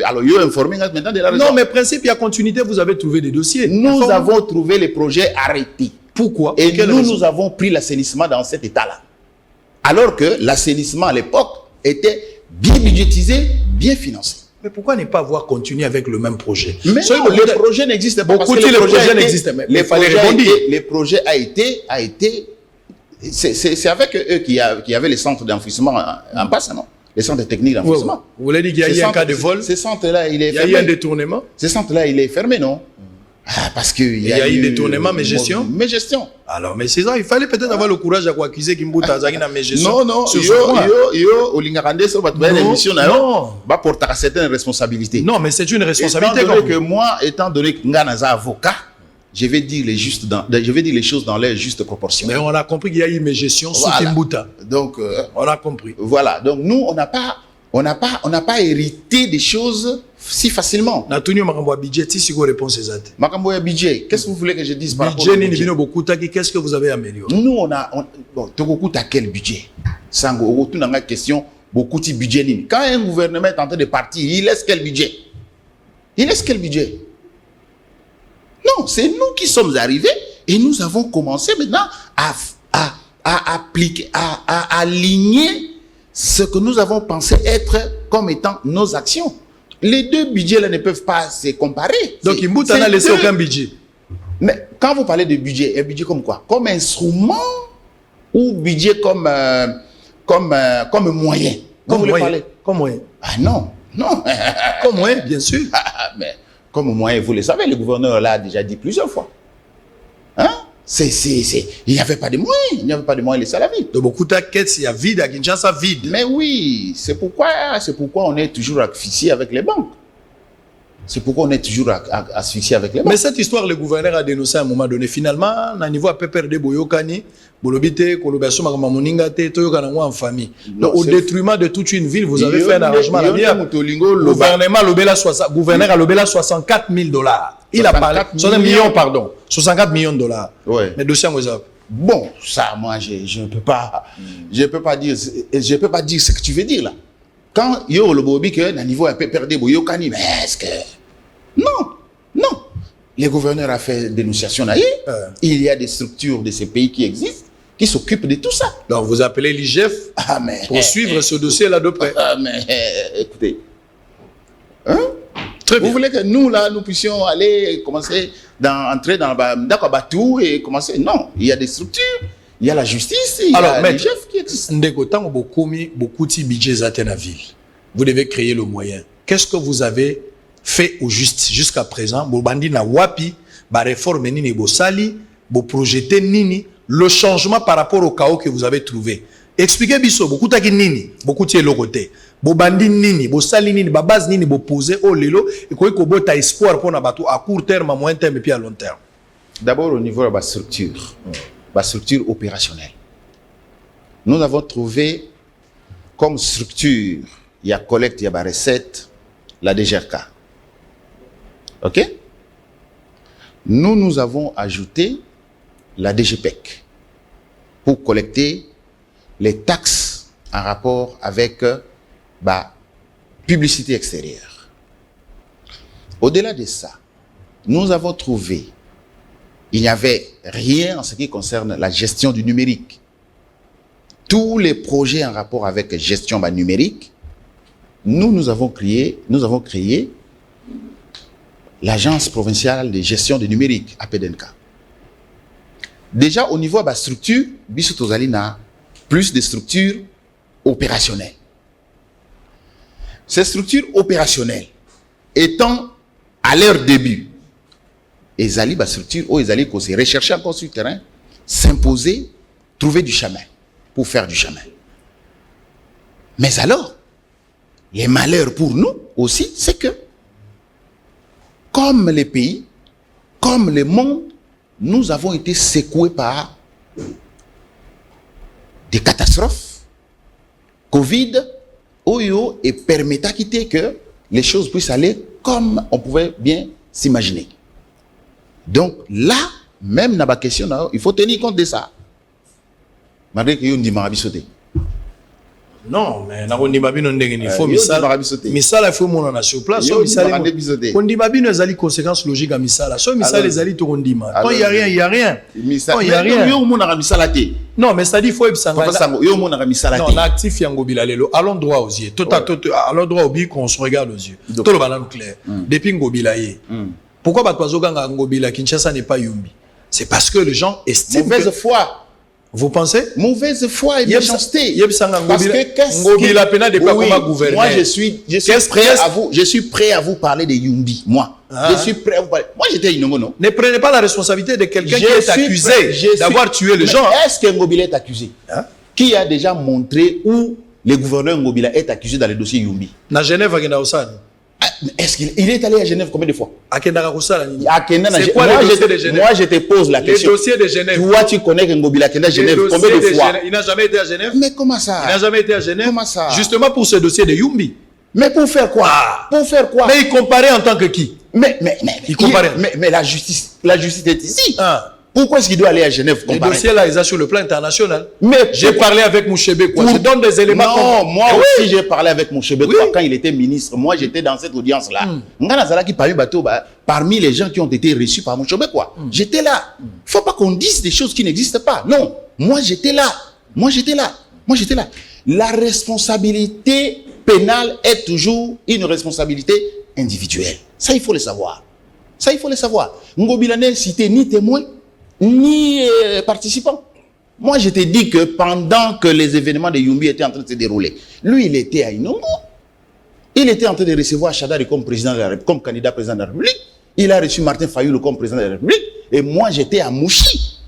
alors vous informé maintenant de la raison. Non, mais principe, il y a continuité, vous avez trouvé des dossiers. Nous avons trouvé les projets arrêtés. Pourquoi? Et nous avons pris l'assainissement dans cet état-là. Alors que l'assainissement à l'époque était bien budgétisé, bien financé. Mais pourquoi ne pas avoir continué avec le même projet? Mais non, les projets n'existent pas. Beaucoup de projets n'existent pas. Les projets a été c'est avec eux qui avaient les centres d'enfouissement en passe, non? Les centres techniques d'enfouissement. Ouais. Vous voulez dire qu'il y a eu un cas de vol? Ces centres-là, il est fermé. Il y a eu un détournement? Ces centres-là, il est fermé, non? Parce qu'il y a eu détournement, mais gestion? Mais gestion. Alors, mais c'est ça, il fallait peut-être avoir le courage à accuser Kimbuta Zagina, mais gestion. Non, au Lingakande, ça va trouver l'émission, va porter certaines responsabilités. Non, mais c'est une responsabilité. Étant donné que Nganaza avocat, je vais dire les choses dans les justes proportions. Mais on a compris qu'il y a eu mes gestions sous Kimbuta. Donc, on a compris. Voilà. Donc, nous, on n'a pas hérité des choses si facilement. Natuni Makambo budget, si vous répondez ces actes. Makambo budget, qu'est-ce que vous voulez que je dise par rapport au budget? Qu'est-ce que vous avez amélioré? Nous, bon, Togoku, t'as quel budget? Sango, tout dans la question, beaucoup de budget. Quand un gouvernement est en train de partir, il laisse quel budget? Il laisse quel budget? Non, c'est nous qui sommes arrivés et nous avons commencé maintenant à appliquer, à aligner ce que nous avons pensé être comme étant nos actions. Les deux budgets là ne peuvent pas se comparer. Donc Kimbuta n'a laissé aucun budget. Mais quand vous parlez de budget, un budget comme quoi? Comme instrument ou budget comme moyen? Comme moyen. Comme moyen. Ah non. Comme moyen, bien sûr. Mais comme moyen, vous le savez, le gouverneur l'a déjà dit plusieurs fois. Hein? Il n'y avait pas de moyens. Il n'y avait pas de moyens de Salavi. De beaucoup de quêtes, il y a vide, à Kinshasa, vide. Mais oui, c'est pourquoi on est toujours asphyxié avec les banques. C'est pourquoi on est toujours asphyxié avec les banques. Mais cette histoire, le gouverneur a dénoncé à un moment donné. Finalement, à niveau à PPRD Boyokani, Bolobite, Kolobasso, Makamoningate, Toyokanangwa en famille. Donc, au détriment de toute une ville, vous avez fait un arrangement. Le gouverneur a lobé 64 000 $. Il a parlé. 60 millions, pardon. 64 millions de $. Ouais. Mais dossier, vous avez. Bon, ça, moi, je ne peux pas dire ce que tu veux dire là. Quand il y a le bobi que à niveau un peu perdu Boyokani, mais est-ce que non, les gouverneurs ont fait dénonciation là. Il y a des structures de ces pays qui existent qui s'occupent de tout ça. Donc vous appelez l'IGF pour suivre ce dossier là de près. Mais écoutez, vous voulez que nous là nous puissions aller entrer dans Batou et commencer? Non, il y a des structures. Il y a la justice, il y a les chefs qui existent. Ndeko, tant que beaucoup de budgets à la ville, vous devez créer le moyen. Qu'est-ce que vous avez fait au juste jusqu'à présent? Bobandi na wapi, ba réforme nini bosali, bo projeté nini, le changement par rapport au chaos que vous avez trouvé. Expliquez biso, beaucoup taki nini, beaucoup tie le côté. Bobandi nini, bosali nini, ba base nini bo poser au lelo, et quoi que bota espoir pour na bateau à court terme, à moyen terme et puis à long terme. D'abord au niveau de la structure. La structure opérationnelle. Nous avons trouvé comme structure, il y a collecte, il y a recette, la DGRK. OK? Nous avons ajouté la DGPEC pour collecter les taxes en rapport avec la publicité extérieure. Au-delà de ça, nous avons trouvé il n'y avait rien en ce qui concerne la gestion du numérique. Tous les projets en rapport avec gestion numérique, nous avons créé l'Agence provinciale de gestion du numérique, APDNK. Déjà au niveau de la structure, Bissotozalina, plus de structures opérationnelles. Ces structures opérationnelles étant à leur début, et Zali, la structure, où ils allaient rechercher encore sur le terrain, s'imposer, trouver du chemin, pour faire du chemin. Mais alors, les malheurs pour nous aussi, c'est que, comme les pays, comme le monde, nous avons été secoués par des catastrophes, Covid, Oyo, et permettant quitter que les choses puissent aller comme on pouvait bien s'imaginer. Donc là, même dans la question, il faut tenir compte de ça. Malgré que vous dites non, mais il faut misala, il faut mon sur place. On dit les conséquences logiques à misala. So misala les ali to ondima. Quand il y a rien, il y a rien. Quand il y a rien. Non, mais ça dit faut Papa Sango, yo mon ami salade. Non, l'actif Yangobila lelo. Allons droit aux yeux. Allons droit au but qu'on se regarde aux yeux. Tout le banane clair. Depuis Ngobila yé. Pourquoi Batouazoganga Ngobila Kinshasa n'est pas Yumbi? C'est parce que les gens estiment. Mauvaise foi. Vous pensez? Mauvaise foi et méchanceté. Parce que Ngobila Pena n'est pas comme gouverner. Moi, je suis prêt à vous parler de Yumbi. Moi. Je suis prêt à vous parler. Moi, j'étais Inongo, non? Ne prenez pas la responsabilité de quelqu'un qui est accusé d'avoir tué les gens. Est-ce que Ngobila est accusé? Qui a déjà montré où le gouverneur Ngobila est accusé dans le dossier Yumbi? Na Genève, à Genève. Est-ce qu'il est allé à Genève combien de fois? À Genève. C'est quoi le dossier de Genève? Moi, je te pose la question. Le dossier de Genève. Toi, tu connais que Ngobila est à Genève combien de fois? Il n'a jamais été à Genève. Mais comment ça? Il n'a jamais été à Genève. Comment ça? Justement pour ce dossier de Yumbi. Mais pour faire quoi? Pour faire quoi? Mais il comparait en tant que qui? Mais la justice est ici. Pourquoi est-ce qu'il doit aller à Genève comparer? Les dossiers là, ils sont sur le plan international. Mais j'ai parlé avec Mouchebe, quoi. Je donne des éléments. Non, moi aussi j'ai parlé avec Mouchebe quand il était ministre. Moi j'étais dans cette audience là. Parmi les gens qui ont été reçus par Mouchebe, quoi. J'étais là. Faut pas qu'on dise des choses qui n'existent pas. Non, moi j'étais là. La responsabilité pénale est toujours une responsabilité individuelle. Ça, il faut le savoir. Ngobila n'est cité ni témoin, ni participant. Moi, je t'ai dit que pendant que les événements de Yumbi étaient en train de se dérouler, lui, il était à Inongo. Il était en train de recevoir Chadari comme comme candidat président de la République. Il a reçu Martin Fayoulou comme président de la République. Et moi, j'étais à Mouchi.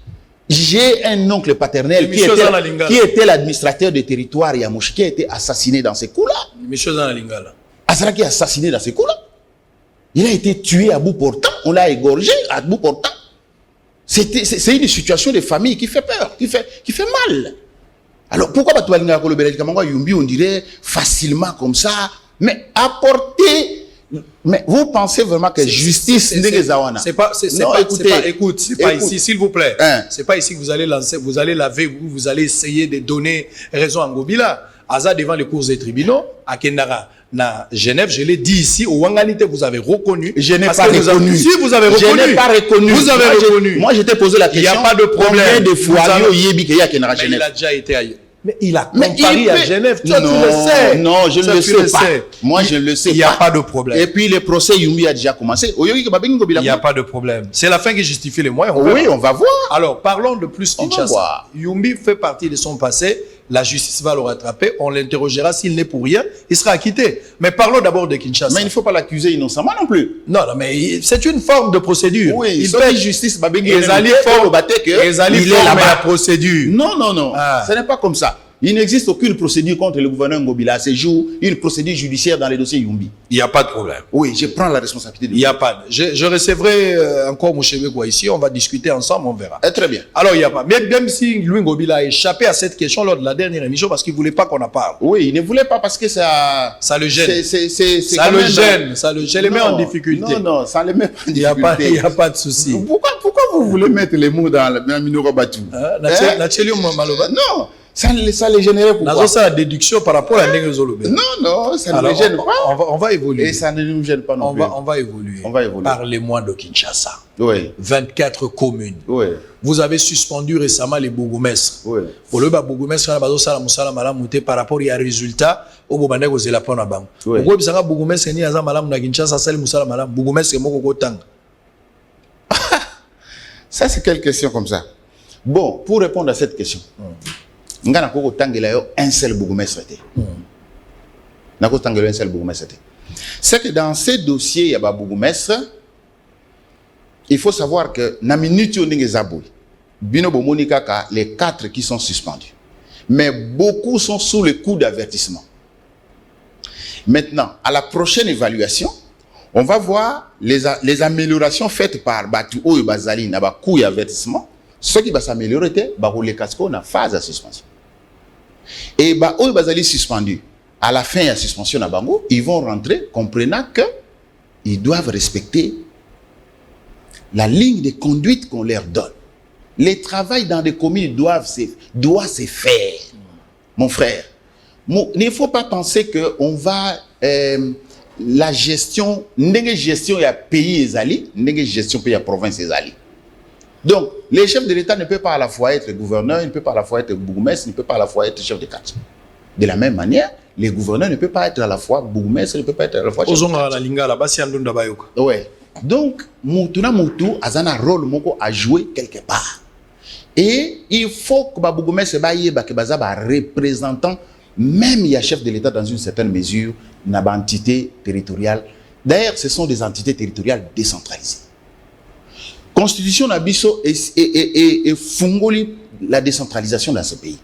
J'ai un oncle paternel qui était l'administrateur des territoires et à Mouchi, qui a été assassiné dans ces coups-là. Asara qui est assassiné dans ces coups-là. Il a été tué à bout portant. On l'a égorgé à bout portant. C'est une situation de famille qui fait peur, qui fait mal. Alors pourquoi Yumbi, on dirait facilement comme ça, mais apporter. Mais vous pensez vraiment que justice c'est pas ici, s'il vous plaît. C'est pas ici que vous allez lancer, vous allez laver, vous allez essayer de donner raison à Ngobila. Aza devant les cours des tribunaux, à Kendara, na Genève, je l'ai dit ici, au Wanganité, vous avez reconnu. Je n'ai pas reconnu. Si vous avez reconnu. Je n'ai pas reconnu. Vous avez reconnu. Moi, je t'ai posé la question. Il n'y a pas de problème. Combien de fois il a déjà été ailleurs. Mais il a comparé à Genève. Toi, tu le sais. Non, je ne le sais pas. Moi, je ne le sais pas. Il n'y a pas de problème. Et puis, le procès Yumbi a déjà commencé. Il n'y a pas de problème. C'est la fin qui justifie les moyens. Oui, on va voir. Alors, parlons de plus Kinshasa. Yumbi fait partie de son passé. La justice va le rattraper. On l'interrogera. S'il n'est pour rien, il sera acquitté. Mais parlons d'abord de Kinshasa. Mais il ne faut pas l'accuser innocemment non plus. Non, mais c'est une forme de procédure. Oui, il fait justice. Il est la procédure. Non. Ce n'est pas comme ça. Il n'existe aucune procédure contre le gouverneur Ngobila à ce jour, une procédure judiciaire dans les dossiers Yumbi. Il n'y a pas de problème. Oui, je prends la responsabilité. Il n'y a pas. Je recevrai encore Mouchebe ici, on va discuter ensemble, on verra. Très bien. Alors, il n'y a pas. Même si Louis Ngobila a échappé à cette question lors de la dernière émission parce qu'il ne voulait pas qu'on en parle. Oui, il ne voulait pas parce que ça le gêne. Ça le gêne. Ça le met en difficulté. Non, ça le met en difficulté. Il n'y a pas de souci. Pourquoi vous voulez mettre les mots dans la Minoro Batu? Non. Ça les générait pourquoi? Ça la déduction par rapport à Ndengezolobe. Non, ça ne les gêne pas. On va évoluer. Et ça ne nous gêne pas non plus. On va évoluer. Parlez-moi de Kinshasa. Oui. 24 communes. Oui. Vous avez suspendu récemment les bourgmestres. Oui. Pour le bourgmestre, on a besoin de par rapport à résultat au Bobandé aux élapons à Bang. Oui. Pourquoi vous avez bourgmestre ni à Malam na Kinshasa, c'est le Moussala Malam. Bourgmestre est moko tang. Ça, c'est quelle question comme ça? Bon, pour répondre à cette question. Nga nako tangela yo un seul bourgmestre. Nako tangela un seul bourgmestre. C'est que dans ces dossiers il y a ba bourgmestre, il faut savoir que na minute yo ndenge zaboui. Bino bomonika ka les 4 qui sont suspendus. Mais beaucoup sont sous le coup d'avertissement. Maintenant, à la prochaine évaluation, on va voir les améliorations faites par Batu Oyo Bazali na ba coup d'avertissement. Ce qui va s'améliorer, c'est les casques en phase de suspension. Et Oyo Bazali suspendu. À la fin de la suspension, ils vont rentrer, comprenant qu'ils doivent respecter la ligne de conduite qu'on leur donne. Les travaux dans des communes doivent se faire. Mon frère, il ne faut pas penser qu'on va... la gestion, il y a pays et gestion, il y a province et donc, les chefs de l'État ne peuvent pas à la fois être gouverneur, il ne peut pas à la fois être bourgmestre, il ne peut pas à la fois être chef de quartier. De la même manière, les gouverneurs ne peuvent pas être à la fois bourgmestre, ne peuvent pas être à la fois chef de quartier. Ouais. Donc, Moutuna Moutou a un rôle à jouer quelque part. Et il faut que le bourgmestre soit un représentant, même il y a chef de l'État dans une certaine mesure, une entité territoriale. D'ailleurs, ce sont des entités territoriales décentralisées. Constitution Nabiso et fungoli la décentralisation dans ce pays.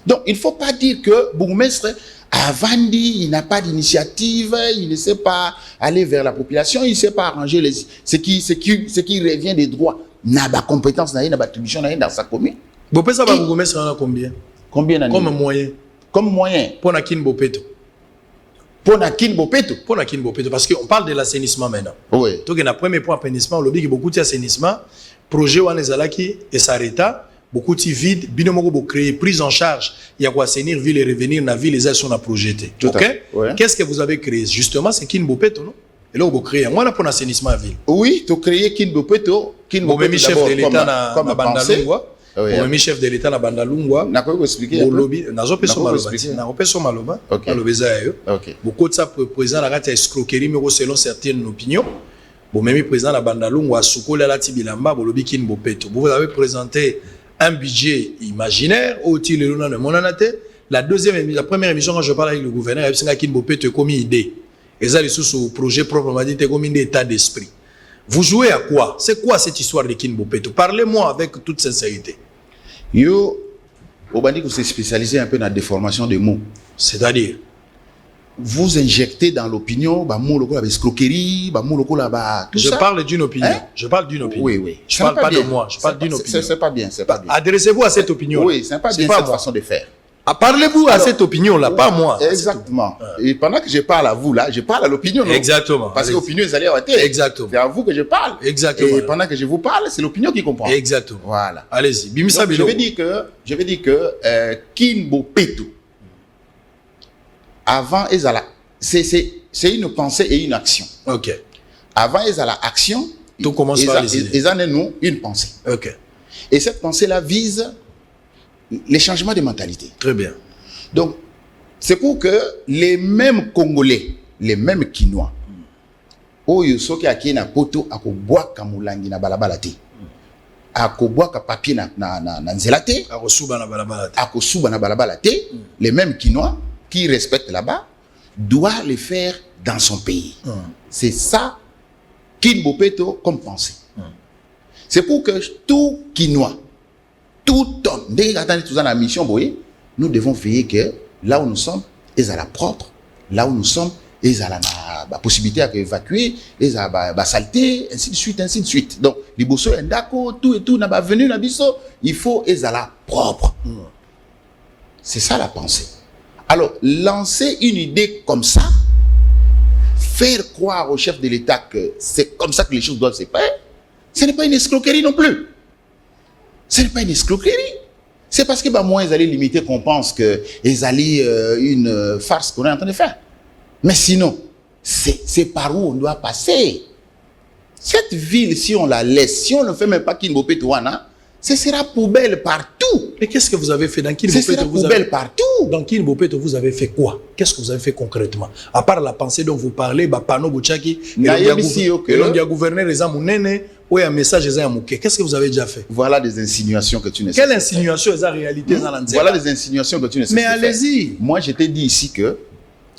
Donc, il ne faut pas dire que bourgmestre a vendu, il n'a pas d'initiative, il ne sait pas aller vers la population, il ne sait pas arranger ce qui revient des droits. Il n'a pas de compétence, il n'a pas d'attribution dans sa commune. Vous pensez que bourgmestre en a combien? Combien d'années? Comme moyen. Comme moyen. Pour Nakin Bopeto. Pour Nakin Bopeto. Pour Nakin Bopeto. Parce qu'on parle de l'assainissement maintenant. Oui. Donc, le premier point d'assainissement, on l'a dit que beaucoup d'assainissement, projet ou Anezalaki et Sareta, beaucoup de vide, binomo pour créer prise en charge, il y a quoi assainir ville et revenir dans la ville, les ailes sont à projeter. Ok? Ouais. Qu'est-ce que vous avez créé? Justement, c'est Kin Bopeto, non? Et là, vous créez. Moi, là, pour l'assainissement à ville. Oui, tu as créé Kin Bopeto. Kin Bopeto, chef de l'État dans Bandalungwa. Mon chef de l'État dans Bandalungwa. N'a pas expliqué. N'a pas maloba. Ok. Beaucoup de ça président la rate escroquerie, mais selon certaines opinions. Bon, même président la Bandalungwa, Soukola la Tibilamba, Bolobi Kin Bopeto. Vous avez présenté un budget imaginaire au titre de Monanate. La première émission, quand je parle avec le gouverneur, c'est Kin Bopeto comme idée. Et ça, c'est sur projet proprement dit, comme un état d'esprit. Vous jouez à quoi? C'est quoi cette histoire de Kin Bopeto? Parlez-moi avec toute sincérité. Yo, au bandit que c'est spécialisé un peu dans la déformation des mots. C'est-à-dire, vous injectez dans l'opinion, bah mot local avec escroquerie, bah mot local là-bas. Je parle d'une opinion. Hein? Je parle d'une opinion. Oui, oui. Je parle pas de moi. Je parle d'une opinion. C'est pas bien, c'est pas bien. Adressez-vous à cette opinion. Oui, c'est pas bien cette façon de faire. Parlez-vous à cette opinion-là, pas moi. Exactement. Et pendant que je parle à vous là, je parle à l'opinion. Exactement. Parce que l'opinion est allée arrêter. Exactement. C'est à vous que je parle. Exactement. Et pendant que je vous parle, c'est l'opinion qui comprend. Exactement. Voilà. Allez-y. Bimisa Bilo. Je vais dire que Kin Bopeto, avant Ezala, c'est une pensée et une action. Ok. Avant Ezala action, tout commence par les idées. Ils en ont nous une pensée. Ok. Et cette pensée-là vise les changements de mentalité. Très bien. Donc, c'est pour que les mêmes Congolais, les mêmes Kinois, oyo soki aki na poto akobwaka mulangi na balabala te, akobwaka papier na nzela te, akosuba na balabala te, les mêmes Kinois qui respectent là-bas doivent le faire dans son pays. C'est ça Kin Bopeto comme pensée. C'est pour que tout Kinois, tout homme, dès que nous avons la mission, nous devons veiller que là où nous sommes, ils ont la propre, là où nous sommes, ils ont la possibilité d'évacuer, ils ont la saleté, ainsi de suite, ainsi de suite. Donc, les bossos, tout et tout, n'a pas venu, il faut ils ont la propre. C'est ça la pensée. Alors, lancer une idée comme ça, faire croire au chef de l'État que c'est comme ça que les choses doivent se faire, ce n'est pas une escroquerie non plus. Ce n'est pas une escroquerie. C'est parce que moi, ils allaient limiter qu'on pense que ils allaient une farce qu'on est en train de faire. Mais sinon, c'est par où on doit passer. Cette ville, si on la laisse, si on ne fait même pas Kin Bopeto, ce sera poubelle partout. Mais qu'est-ce que vous avez fait dans Kin Bopeto? Ce sera poubelle partout. Dans Kin Bopeto, vous avez fait quoi? Qu'est-ce que vous avez fait concrètement? À part la pensée dont vous parlez, Pano Bouchaki, le gouverneur des Amounene, ou un message des Amouké. Qu'est-ce que vous avez déjà fait? Voilà des insinuations que tu ne sais pas. Quelle insinuation est la réalité dans l'Anzela? Voilà des insinuations que tu ne sais pas. Mais allez-y. Moi, je t'ai dit ici que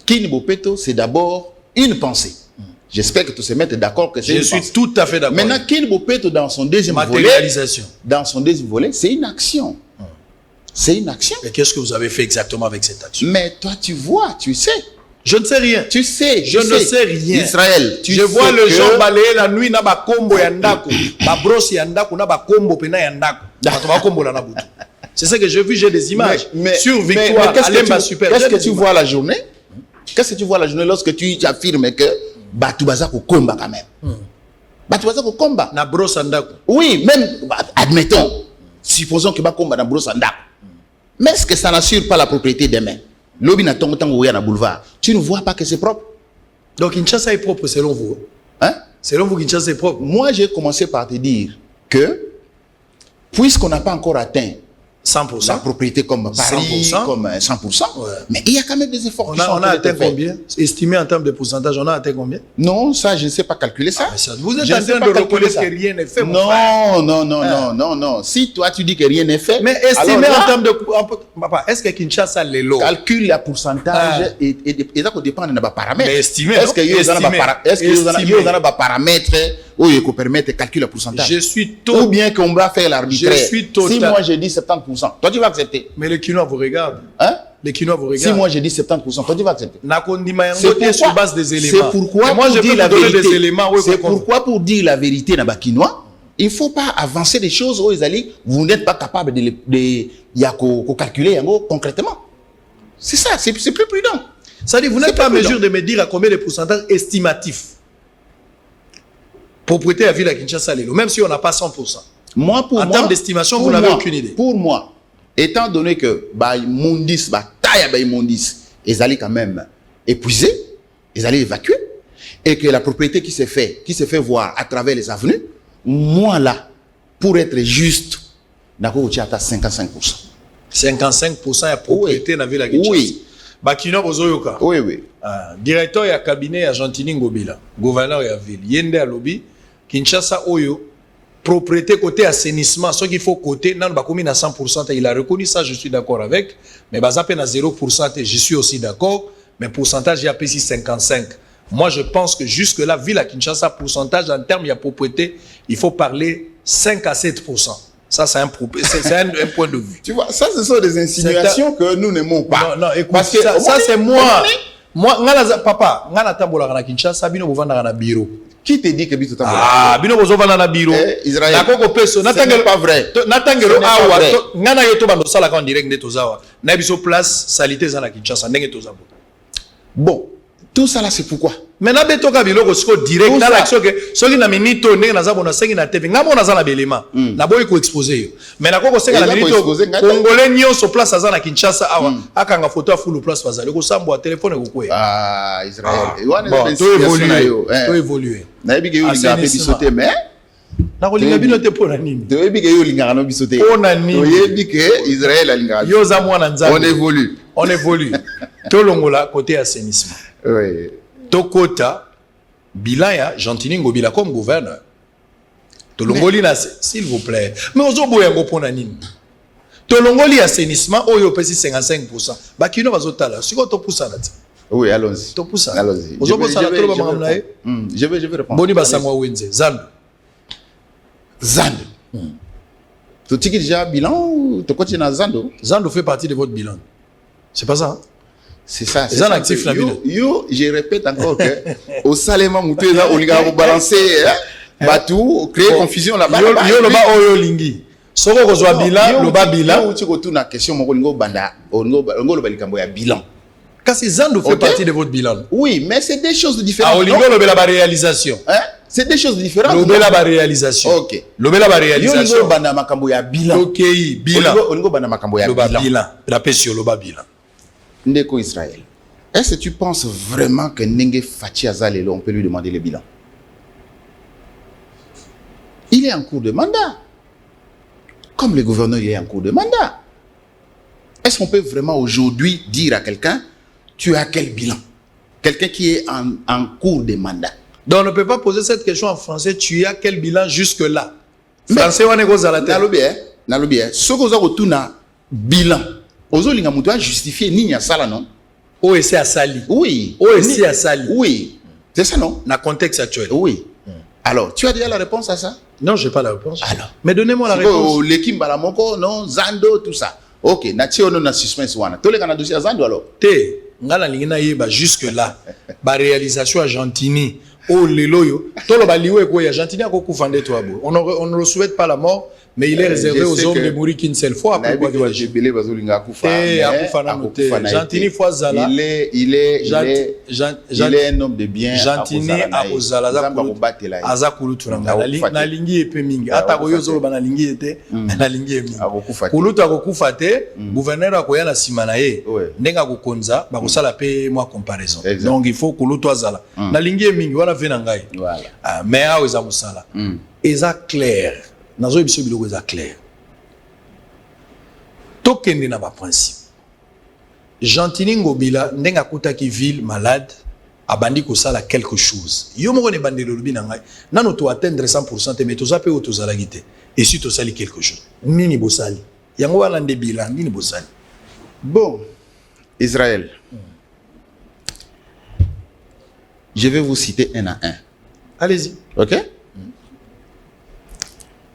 Kin Bopeto, c'est d'abord une pensée. J'espère que tu se mettes d'accord que c'est une pensée. Je suis tout à fait d'accord. Maintenant, Kin Bopeto, dans son deuxième volet, c'est une action. C'est une action. Mais qu'est-ce que vous avez fait exactement avec cette action? Mais toi, tu vois, tu sais. Je ne sais rien. Tu sais, je ne sais rien. Israël, je vois les gens balayer la nuit na ba kombo ya ndako, ba brosse ya ndako na ba kombo pena ya ndako. Ba kombo la na butu. C'est ça que j'ai vu, j'ai des images sur Victoire, Alemba Super. Qu'est-ce que tu vois la journée? Qu'est-ce que tu vois la journée lorsque tu affirmes que Batu baza ko komba quand même? Batu baza ko komba na brosse ya ndako. Oui, même admettons, supposons que ba komba na brosse ya ndako. Mais est-ce que ça n'assure pas la propriété des mains? L'obi na tongo tango na boulevard. Tu ne vois pas que c'est propre. Donc Kinshasa est propre selon vous. Hein? Selon vous, Kinshasa est propre. Moi, j'ai commencé par te dire que puisqu'on n'a pas encore atteint 100%. la propriété comme Paris, 100%. comme 100%, Ouais. mais il y a quand même des efforts On qui sont a atteint faits. combien? Estimé en termes de pourcentage, on a atteint combien? Non, ça, je ne sais pas calculer ça. Mais ça, vous êtes Je en ne sais train pas de calculer reconnaître ça. que rien n'est fait, mon frère. Non. Si toi, tu dis que rien n'est fait, Mais estimé alors là, en termes de... Papa, est-ce que Kinshasa les lots? calcule le pourcentage et ça dépend de nos paramètres. Mais estimé, Est-ce non? que vous Estimé. avez des paramètres qui permettent de calculer le pourcentage? Je suis Ou bien qu'on va faire l'arbitraire. Je suis total. Si moi je dis 70%, toi tu vas accepter. Mais les Kinois vous regardent. Hein? Les Kinois vous Si regardent. moi je dis 70%, toi tu vas accepter. Nakondima Yango C'est est sur base des éléments. C'est pourquoi, Et moi, pour je dire peux la vous donner vérité, des éléments. Oui, c'est pour pourquoi pour dire la vérité dans Bakinois, il ne faut pas avancer des choses où vous n'êtes pas capable de calculer yango concrètement. C'est ça, c'est plus prudent. C'est-à-dire, vous C'est n'êtes pas en plus mesure de me dire à combien de pourcentage estimatif. Propriété à ville à Kinshasa, même si on n'a pas 100%. En termes d'estimation, vous n'avez aucune idée. Pour moi, étant donné que Mondis, taille Mondis, ils allaient quand même épuiser, ils allaient évacuer, et que la propriété qui s'est fait voir à travers les avenues, moi là, pour être juste, d'accord, tu as 55%. 55% de propriété dans la ville à Kinshasa. Oui. Bakino Bozoyoka. Oui. Directeur ya cabinet ya Gentini Ngobila, gouverneur ya ville, Yende à lobby, Kinshasa Oyo, propriété côté assainissement, ce qu'il faut côté, non, bah, comme à 100%, il a reconnu ça, je suis d'accord avec, mais bah, ça peine à 0%, je suis aussi d'accord, mais pourcentage, il y a PC 55. Moi, je pense que jusque-là, ville à Kinshasa, pourcentage en termes de propriété, il faut parler 5 à 7%. Ça, c'est un point de vue. Tu vois, ça, ce sont des insinuations que nous n'aimons pas. Non, écoute, parce que ça c'est moi. Moi, papa, ngana tambola na Kinshasa, bino bovanda na bureau. Qui te dit que Bito Tambola? Ah, bino bovanda na bureau. Israël. Nakoko peso, Ce n'est pas vrai. Natangelo Ce n'est pas awa, vrai. ngana yoto bando sala en direct de tozawa. Na biso place salité za na Kinshasa, ndenge tozabo. Bon, tout ça là, c'est pourquoi? Maintenant, betoka biloko siko direct Tout na ça. l'action que soki na minito ndenge na zabo na sengi na TV. Ngamo na za na belema. Na boy ko exposer yo. Mais na koko senga na Eza ko minito exposer ngata. Congolais nyonso place za na Kinshasa awa. Akanga photo full place bazali ko sambo téléphone ko kwe. Ah, Israël. Bon, to évoluer. Nayebi ke yo linga pe bisote mais Na kolinga bino te pona nini? toyebi ke yo linga no bisote. Pona nini? Toyebi ke Israël alinga. Yo za mwana nzambe. On évolue. On évolue. Tolongola côté assainissement. Oui. Tokota bilan ya Gentini Ngobila comme gouverneur. Tolongoli na s'il vous plaît. Mais ozo boya ngo pona nini? Tolongoli assainissement oyo pesi 55%. Bakino bazotala. Siko to poussa na ti. Oui, allons-y. To poussa. Allons-y. Ozo bossa na tolo ba makamna e. Je vais répondre. Boni basamwa wenze. Zando. Zando. Tu dis déjà bilan ou tu continues à Zando? Zando fait partie de votre bilan. C'est pas ça? Hein? C'est ça. C'est un actif la ville. Yo, je répète encore que au Salema Mouté là, on va balancer batou, créer confusion là-bas. Yo lo ba oyo lingi. Soko kozwa bilan, lo ba bilan. Yo tu retournes à question mon lingo banda, ongo lo balikambo ya bilan. Kasi Zando fait partie de votre bilan. Oui, mais c'est des choses différentes. Ah, Olingo lo bela ba réalisation. Hein? C'est des choses différentes. Lo bela ba réalisation. OK. Lo bela ba Yo réalisation. lingo banda makambo ya bilan. OK, bilan. Olingo banda makambo ya Lo ba bilan. bilan. La pesio lo ba bilan. Ndeko Israël. Est-ce que tu penses vraiment que Nenge Fachi Azalelo, on peut lui demander le bilan? Il est en cours de mandat. Comme le gouverneur, il est en cours de mandat. Est-ce qu'on peut vraiment aujourd'hui dire à quelqu'un, tu as quel bilan? Quelqu'un qui est en cours de mandat. Donc on ne peut pas poser cette question en français, tu as quel bilan jusque-là? Français, on est gros à la tête. Nalobi, ce que vous avez bilan. Ozo linga mutu a justifié ni ya sala non? OEC a sali. Oui. OEC a sali. Oui. C'est ça non? Dans le contexte actuel. Oui. Alors, tu as déjà la réponse à ça? Non, je n'ai pas la réponse. Alors. Mais donnez-moi la réponse. L'équipe Balamoko, non, Zando, tout ça. Ok, nati ono na suspense wana. Tous les dossier à Zando alors? Té, ngala lingina yeba jusque-là. Ba réalisation Argentini. Oh leloyo. Tolo ba liwe ko ya Argentini a koku fande toi bo. On ne le souhaite pas la mort, mais il est réservé aux hommes de mourir qu'une seule fois. Pourquoi dois-je? Gentini fois Zala. Il est un homme de bien. Gentini a Ozala. Aza kulutu na lingi epe mingi. Ata koyo zolo bana lingi ete, na lingi e mingi. Kulutu akokufa te, gouverneur akoya na sima na ye. Ndenga kokonza, bakosala pe moi comparaison. Donc il faut kulutu azala. Na lingi e mingi wana ve na ngai. Mais a eza musala. Eza clair. Nazo biso biloko eza clair. tokende na ba principe. Gentini Ngobila ndenga kuta ki ville malade abandi ko sala quelque chose. Yo mo ne bandelo lobi na ngai. Nano to atteindre 100% mais to zape o to zala gite. Et si to sali quelque chose. Nini bosali. Yango wana nde bilan nini bosali. Bon, Israël. Je vais vous citer un à un. Allez-y. OK?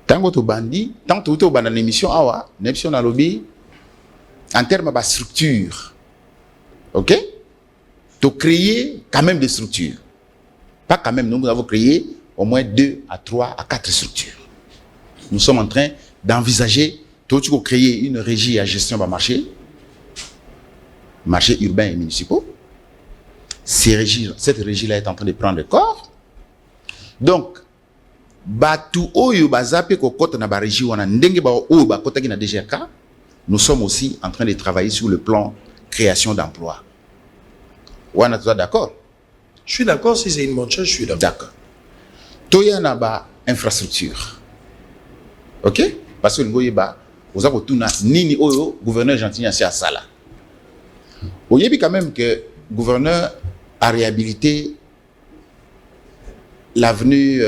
Tant que bandi, tant que tu as une émission, l'émission dans lobby, en termes de structure, OK? Tu créer quand même des structures. Pas quand même, nous avons créé au moins 2 à 3 à 4 structures. Nous sommes en train d'envisager, tu as créer une régie à gestion de marché urbain et municipaux. Cette régie-là est en train de prendre corps. Donc, nous sommes aussi en train de travailler sur le plan création d'emplois. On est d'accord? Je suis d'accord, si c'est une bonne chose, je suis d'accord. D'accord. Toya na ba infrastructure. OK? Parce que vous voyez vous avez tout nini oyo gouverneur Gentil à sala. Vous voyez quand même que le gouverneur a réhabilité l'avenue.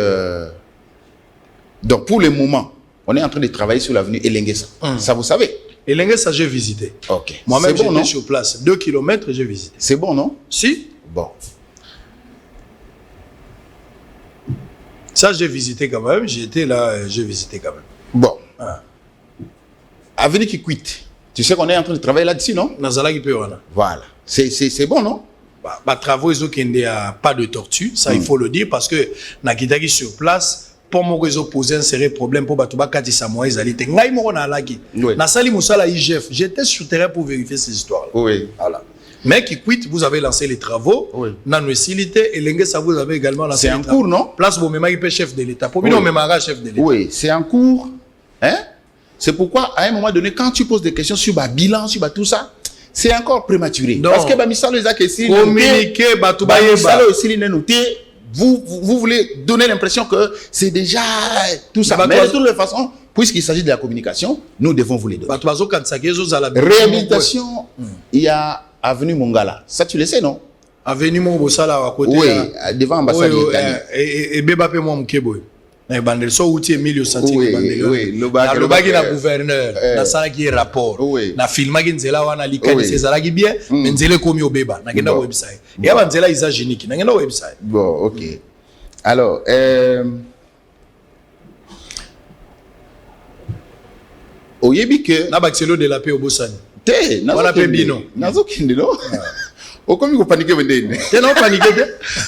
Donc pour le moment, on est en train de travailler sur l'avenue Elengesa. Ça vous savez? Elengesa, j'ai visité. Ok. Moi-même, bon, j'étais sur place. 2 km, j'ai visité. C'est bon, non? Si. Bon. Ça, j'ai visité quand même. J'étais là, j'ai visité quand même. Bon. Avenue qui quitte. Tu sais qu'on est en train de travailler là-dessus, non? Voilà. C'est bon, non? Travaux, il n'y a pas de tortue. Ça, il faut le dire parce que Nakitaki sur place, pour moi, ils ont posé un sérieux problème pour Batouba Kati Samoa, ils allaient être. Nasali Moussala IGF, j'étais sur le terrain pour vérifier ces histoires-là. Oui. Voilà. Mais qui quitte, vous avez lancé les travaux. Oui. Nanusilité et Lengesa, vous avez également lancé. C'est en cours, non? Place pour Memagi, chef de l'État. Pour nous, Memara, chef de l'État. Oui, c'est en cours. Hein? C'est pourquoi, à un moment donné, quand tu poses des questions sur le bilan, sur tout ça, c'est encore prématuré. Non. Parce que Bamisalo les a questions. Communiquer, vous voulez donner l'impression que c'est déjà tout ça. Mais de toute façon, puisqu'il s'agit de la communication, nous devons vous les donner. Réhabilitation, il y a Avenue Mongala. Ça, tu le sais, non? Avenue Mongala à côté. Oui, devant l'ambassade d'Italie. Et Bébape Momkeboy. Bandel so outil Emilio Santiago Bandel. Oui, le bagi na gouverneur, na sala ki rapport. Na filma ki nzela wana likani sezala ki bien, mais nzele komi obeba, na kenda website. Et aba nzela isa génique, na kenda website. Bon, OK. Alors, oyebi que na baxelo de la paix obosani. Te, na wana pe bino. Nazo kinde no. Okomi ko paniquer wendene. Te na paniquer te.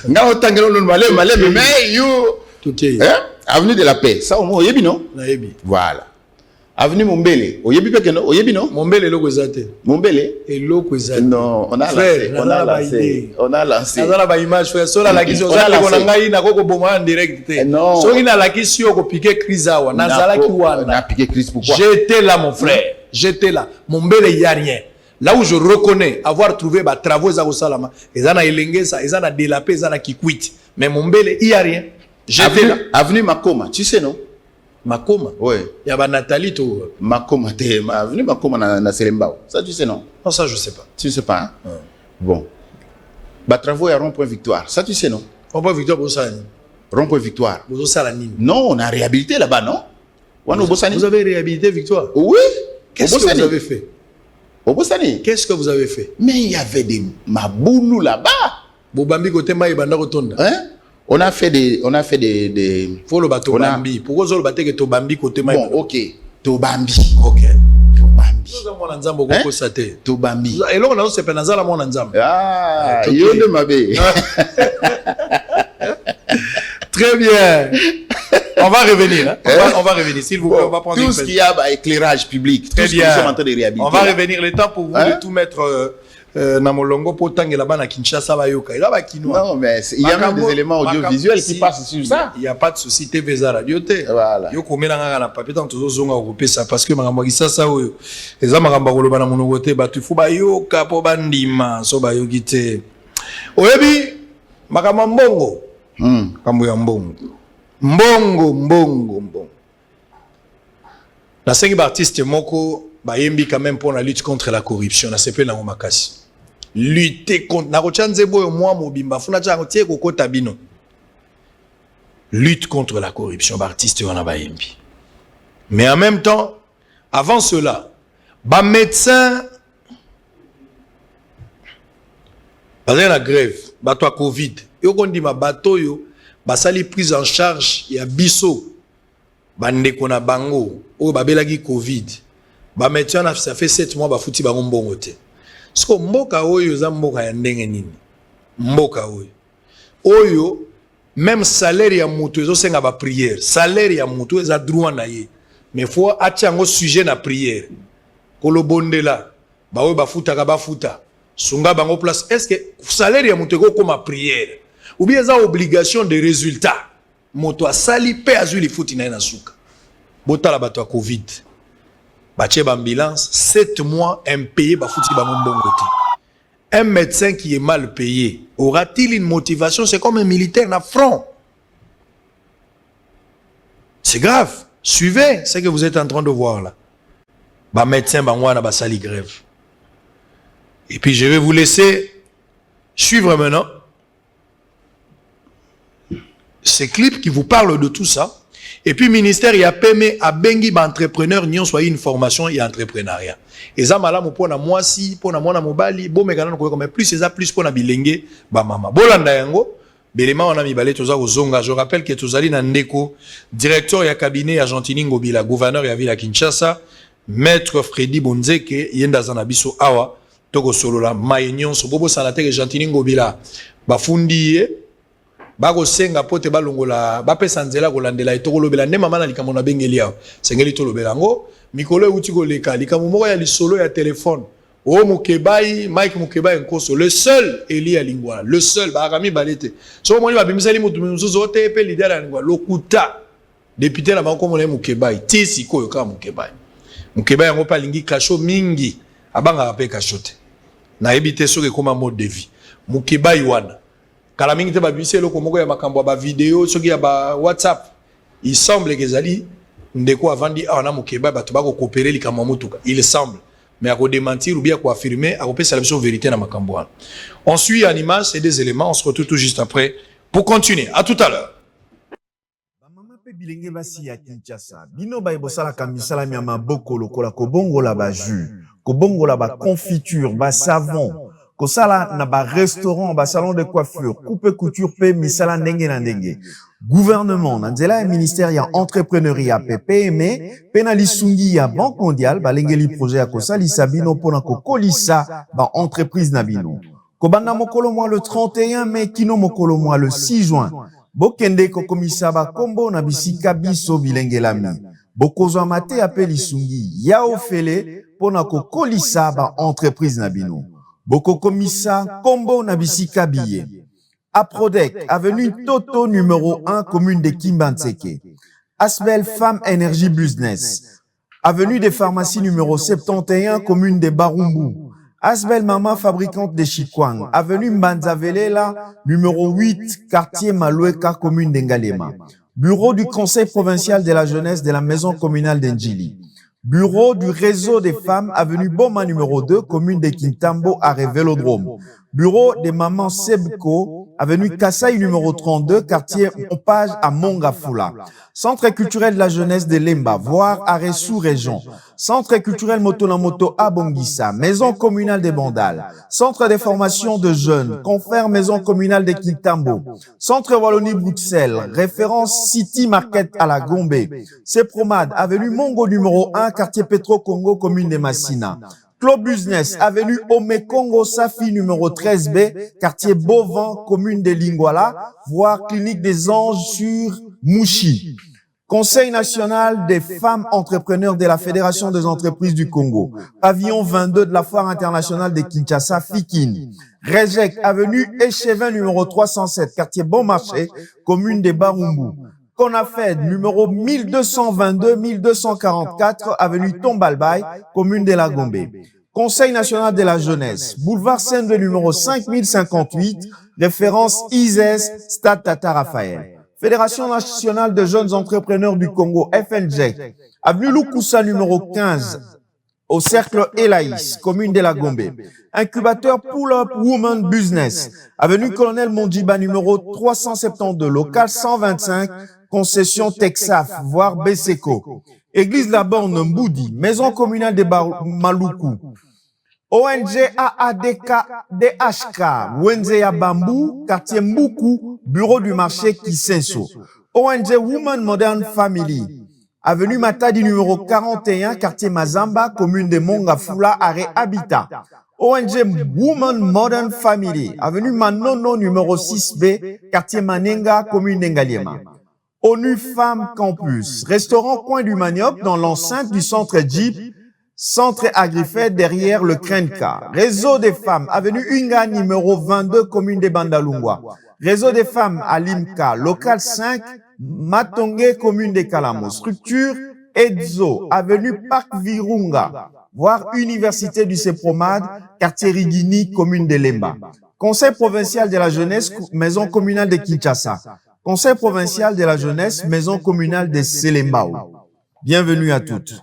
Nga otangelo no malé mais yo tout est. Hein? Avenue de la Paix, ça au moins oyebi non? Nayebi. Voilà. Avenue Mombele, oyebi pe no? Oyebi non? Mombele loko ezate. Mombele et loko ezate. Non, on a lancé. On a lancé. Nazala ba image frère, so la kiso za ko na ngai na koko boma en direct te. Non. So ina la kiso ko piquer crise awa, nazala ki wana. On a piqué crise pourquoi? J'étais là mon frère. J'étais là. Mombele y a rien. Là où je reconnais avoir trouvé bah travaux za Salama, ezana Elengesa, ezana Delapé, ezana Kikwit. Mais Mombele y a rien. J'étais là. Avenue Makoma, tu sais non? Makoma? Oui. Il y a Nathalie tout. Makoma, avenue Makoma na Selembao. Ça tu sais non? Non, ça je sais pas. Tu sais pas, hein? Bon. Bah travaux à Rond-Point Victoire. Ça tu sais non? Rond-Point Victoire, Bossani. Rond-Point Victoire. Bossani. Non, on a réhabilité là-bas, non? Vous avez réhabilité Victoire? Oui. Qu'est-ce que vous avez fait? Au Bossani. Qu'est-ce que vous avez fait? Mais il y avait des maboulous là-bas. Bobambi côté Maï Banda Rotonda. Hein? On a fait des faut le bateau Bambi. Pourquoi vous le bateau que Tobambi côté Maï? Bon, OK. Tobambi. OK. Tobambi. Nous avons un nzambo ko sate. Tobambi. Et là on a se penza la mon nzambo. Ah, yonde mabe. Très bien. On va revenir. Hein? On va revenir. S'il vous plaît, on va prendre tout ce qu'il y a éclairage public. Très bien. Tout ce qu'ils sont en train de réhabiliter. On va revenir. Le temps pour vous de tout mettre na molongo pour tangue là-bas na Kinshasa bayoka. Il va kinois. Non, mais il y a même des éléments audiovisuels qui passent sur ça. Il y a pas de souci. TV za radio te. Voilà. Yo komela nga na papier tant tozo zonga okope ça parce que makambo kisasa oyo. Eza makambo koloba na monoko te batu fu bayoka po bandima so bayoki te. Oyebi makambo mbongo. Makambo ya mbongo. Mbongo. Nasengi ba artiste moko bayembi quand même pour la lutte contre la corruption na sepe na makasi lutter contre na kochanze boyo mwa mobimba funa chango tie kokota bino lutte contre la corruption artiste wana bayembi mais en même temps avant cela ba médecin bazana la grève bato a covid yo kondima bato yo basali prise en charge ya biso bandeko na bango oyo babelaki covid ba médecin ça fait 7 mois ba futi bango mbongo te siko mboka oyo za mboka ya ndenge nini mboka oyo même salaire ya mutu ezo senga ba prière salaire ya mutu eza droit na ye mais faut atiango sujet na prière kolobondela ba oyo bafutaka bafuta sunga bango place est-ce que salaire ya mutu ko koma prière ou bien eza obligation de résultat moto asali pe azui li futi na ye na suka botala bato ya covid batie ambulance 7 mois impayé bafuti bango mbongo te. Un médecin qui est mal payé aura-t-il une motivation? C'est comme un militaire na front. C'est grave. Suivez ce que vous êtes en train de voir là. Ba médecin bangwana basali grève. Et puis je vais vous laisser suivre maintenant ces clips qui vous parlent de tout ça. Et puis ministère il y a permis à bengi ba entrepreneur nyon soit une formation et entrepreneuriat. Et ça malamu pona mwasi pona mwana mobali bo mekana ko comme plus ça plus pona bilenge ba mama. Bolanda yango belema wana mibale toza kozonga. Je rappelle que tozali na ndeko directeur ya cabinet Argentini Ngobila gouverneur ya ville ya Kinshasa maître Freddy Bonzeke yenda zana biso awa toko solola mayenyon so bobo sanate Argentini Ngobila bafundi bako senga pote balongola bapesa nzela kolandela etokolobela ne mama na likambo na bengeli awo sengeli tolobela ngo mikolo euti koleka likambo moko ya lisolo ya telefone o Mukebai Mike Mukebai nkoso le seul Elia Lingwa le seul barami balete so moni babimisali mutu muzuzo te pe leader ya Lingwa lokuta député na banko mona Mukebai tisi koyo ka Mukebai ngo pa lingi kasho mingi abanga ape kashote na ebite soke koma mode de vie Mukebai wana kala mingi te babisi loko moko ya makambo ba vidéo soki ya ba WhatsApp il semble que zali ndeko avandi ana Mukebai bato bako coopérer likambo mutuka il semble mais à démentir ou bien à affirmer à repérer la vérité dans makambo. On suit en image et des éléments, on se retrouve tout juste après pour continuer. À tout à l'heure. Bilenge basi ya Kinshasa bino ba ibosala kamisala miama boko lokola kobongola ba jus kobongola ba confiture ba savon kosala na ba restaurant ba salon de coiffure coupe couture pe misala ndenge na ndenge gouvernement na nzela ya ministère ya entrepreneuriat PME penalisungi ya Banque mondiale balengeli projet ya kosalisa bino pona kokolisa ba entreprise na bino kobanda mokolo mwa le 31 mai kino mokolo mwa le 6 juin bokende kokomisa ba kombo na bisika biso bilengelami bokozwa mate apeli sungi ya ofele pona kokolisa ba entreprise na bino bokokomisa kombo na bisika biye Aprodec, avenue Toto numéro 1, commune de Kimbantseke. Asbel Femme Énergie Business, avenue des pharmacies numéro 71, commune de Barumbu. Asbel Mama fabricante de Chikwang, avenue Mbanzavelela, numéro 8, quartier Maloueka, commune d'Engalema. Bureau du Conseil provincial de la jeunesse de la maison communale d'Enjili. Bureau du réseau des femmes, avenue Boma numéro 2, commune de Kintambo, arrêt Vélodrome. Bureau des mamans Sebko, avenue Kassai numéro 32, quartier Opage à Mongafula. Centre culturel de la jeunesse de Lemba, voire arrêt sous-région. Centre culturel Motonamoto à Bongissa, maison communale des Bandales. Centre de formation de jeunes, confrère maison communale de Kintambo. Centre Wallonie-Bruxelles, référence City Market à la Gombe. Cepromad, avenue Mongo numéro 1, quartier Petro-Congo, commune de Massina. Club Business, avenue Omekongo Safi numéro 13B, quartier Bovan, commune de Lingwala, voire clinique des Anges sur Mouchi. Conseil national des femmes entrepreneurs de la Fédération des entreprises du Congo. Pavillon 22 de la Foire internationale de Kinshasa, Fikine. Rejek, avenue Échevin numéro 307, quartier Bon Marché, commune de Barumbu. Conafed, numéro 1222-1244, avenue Tombalbaye, commune de la Gombe. Conseil national de la jeunesse, boulevard Saint-Denis, numéro 5058, référence ISES, Stade Tata Raphaël. Fédération nationale de jeunes entrepreneurs du Congo, FNJ, avenue Lukusa, numéro 15, au cercle Elaïs, commune de la Gombe. Incubateur Pull-Up Woman Business, avenue Colonel Mondiba, numéro 372, local 125, concession Texaf, voire Beseko. Église La Borne Mboudi, maison communale de Maluku. ONG AADK DHK, Wenzea Bambou, quartier Mboukou, bureau du marché Kisenso. ONG Women Modern Family, avenue Matadi numéro 41, quartier Mazamba, commune de Mongafula, arrêt Habitat. ONG Women Modern Family, avenue Manono numéro 6B, quartier Manenga, commune d'Engaliema. ONU Femmes Campus, restaurant Coin du Manioc dans l'enceinte du centre Jeep, centre Agrifet derrière le Krenka. Réseau des femmes, avenue Unga numéro 22, commune de Bandalungwa. Réseau des femmes à Limka, local 5, Matongue, commune de Kalamo. Structure Edzo, avenue Parc Virunga, voire Université du Sepromad, quartier Rigini, commune de Lemba. Conseil provincial de la jeunesse, maison communale de Kinshasa. Conseil provincial de la jeunesse, maison communale de Selembao. Bienvenue à toutes.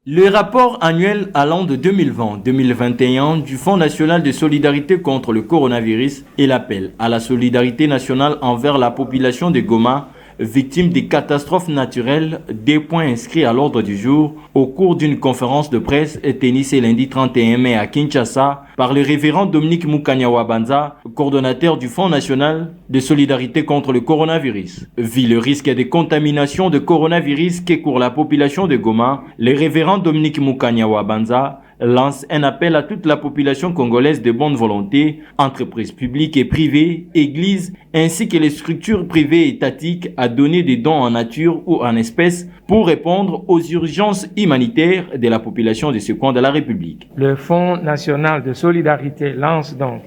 Le rapport annuel allant de 2020-2021 du Fonds national de solidarité contre le coronavirus et l'appel à la solidarité nationale envers la population de Goma, victime des catastrophes naturelles, des points inscrits à l'ordre du jour au cours d'une conférence de presse tenue ce lundi 31 mai à Kinshasa par le révérend Dominique Mukanya-Wabanza, coordonnateur du Fonds national de solidarité contre le coronavirus. Vu le risque de contamination de coronavirus qui court la population de Goma, le révérend Dominique Mukanya-Wabanza lance un appel à toute la population congolaise de bonne volonté, entreprises publiques et privées, églises, ainsi que les structures privées et étatiques à donner des dons en nature ou en espèces pour répondre aux urgences humanitaires de la population de ce coin de la République. Le Fonds national de solidarité lance donc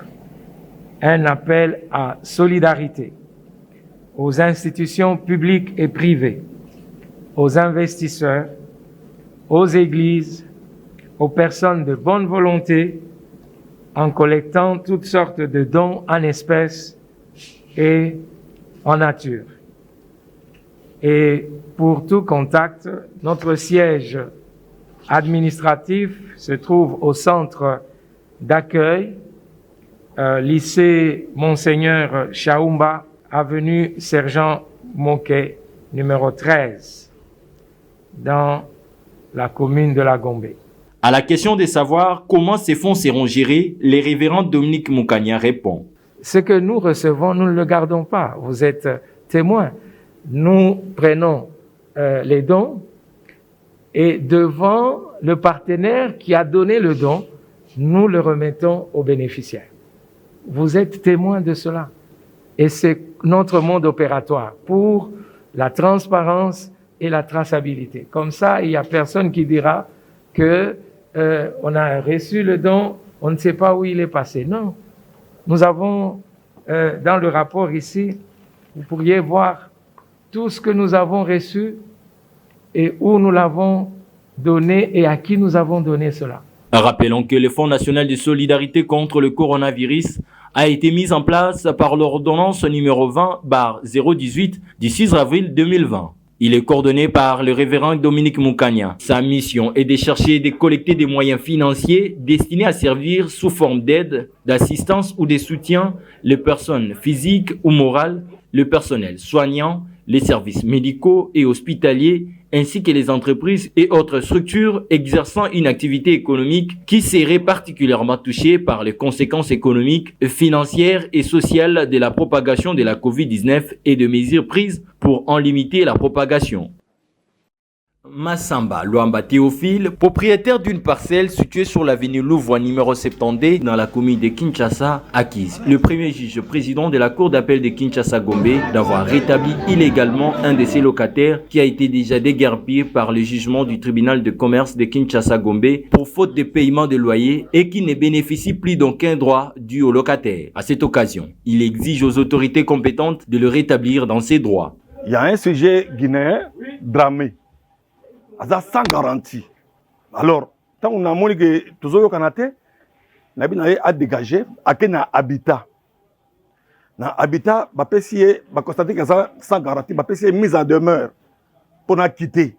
un appel à solidarité aux institutions publiques et privées, aux investisseurs, aux églises, aux personnes de bonne volonté en collectant toutes sortes de dons en espèces et en nature. Et pour tout contact, notre siège administratif se trouve au centre d'accueil, lycée Monseigneur Chaoumba, avenue Sergent Moquet, numéro 13, dans la commune de la Gombe. À la question de savoir comment ces fonds seront gérés, le révérend Dominique Mukanya répond. Ce que nous recevons, nous ne le gardons pas. Vous êtes témoins. Nous prenons les dons et devant le partenaire qui a donné le don, nous le remettons aux bénéficiaires. Vous êtes témoins de cela. Et c'est notre mode opératoire pour la transparence et la traçabilité. Comme ça, il n'y a personne qui dira que on a reçu le don, on ne sait pas où il est passé. Non. Nous avons, dans le rapport ici, vous pourriez voir tout ce que nous avons reçu et où nous l'avons donné et à qui nous avons donné cela. Rappelons que le Fonds national de solidarité contre le coronavirus a été mis en place par l'ordonnance numéro 20/018 du 6 avril 2020. Il est coordonné par le révérend Dominique Mukanya. Sa mission est de chercher et de collecter des moyens financiers destinés à servir sous forme d'aide, d'assistance ou de soutien les personnes physiques ou morales, le personnel soignant, les services médicaux et hospitaliers, ainsi que les entreprises et autres structures exerçant une activité économique qui seraient particulièrement touchées par les conséquences économiques, financières et sociales de la propagation de la COVID-19 et de mesures prises pour en limiter la propagation. Massamba Luamba Théophile, propriétaire d'une parcelle située sur l'avenue Louvre numéro 70 dans la commune de Kinshasa, accuse le premier juge président de la cour d'appel de Kinshasa-Gombe d'avoir rétabli illégalement un de ses locataires qui a été déjà déguerpi par le jugement du tribunal de commerce de Kinshasa-Gombe pour faute de paiement de loyer et qui ne bénéficie plus d'aucun droit dû au locataire. À cette occasion, il exige aux autorités compétentes de le rétablir dans ses droits. Il y a un sujet guinéen dramé. Sans garantie. Alors, tant qu'on a montré que tous les Canadiens a dégagé, à quel habitat. Dans l'habitat, on constate que sans garantie, on mise en demeure pour nous quitter.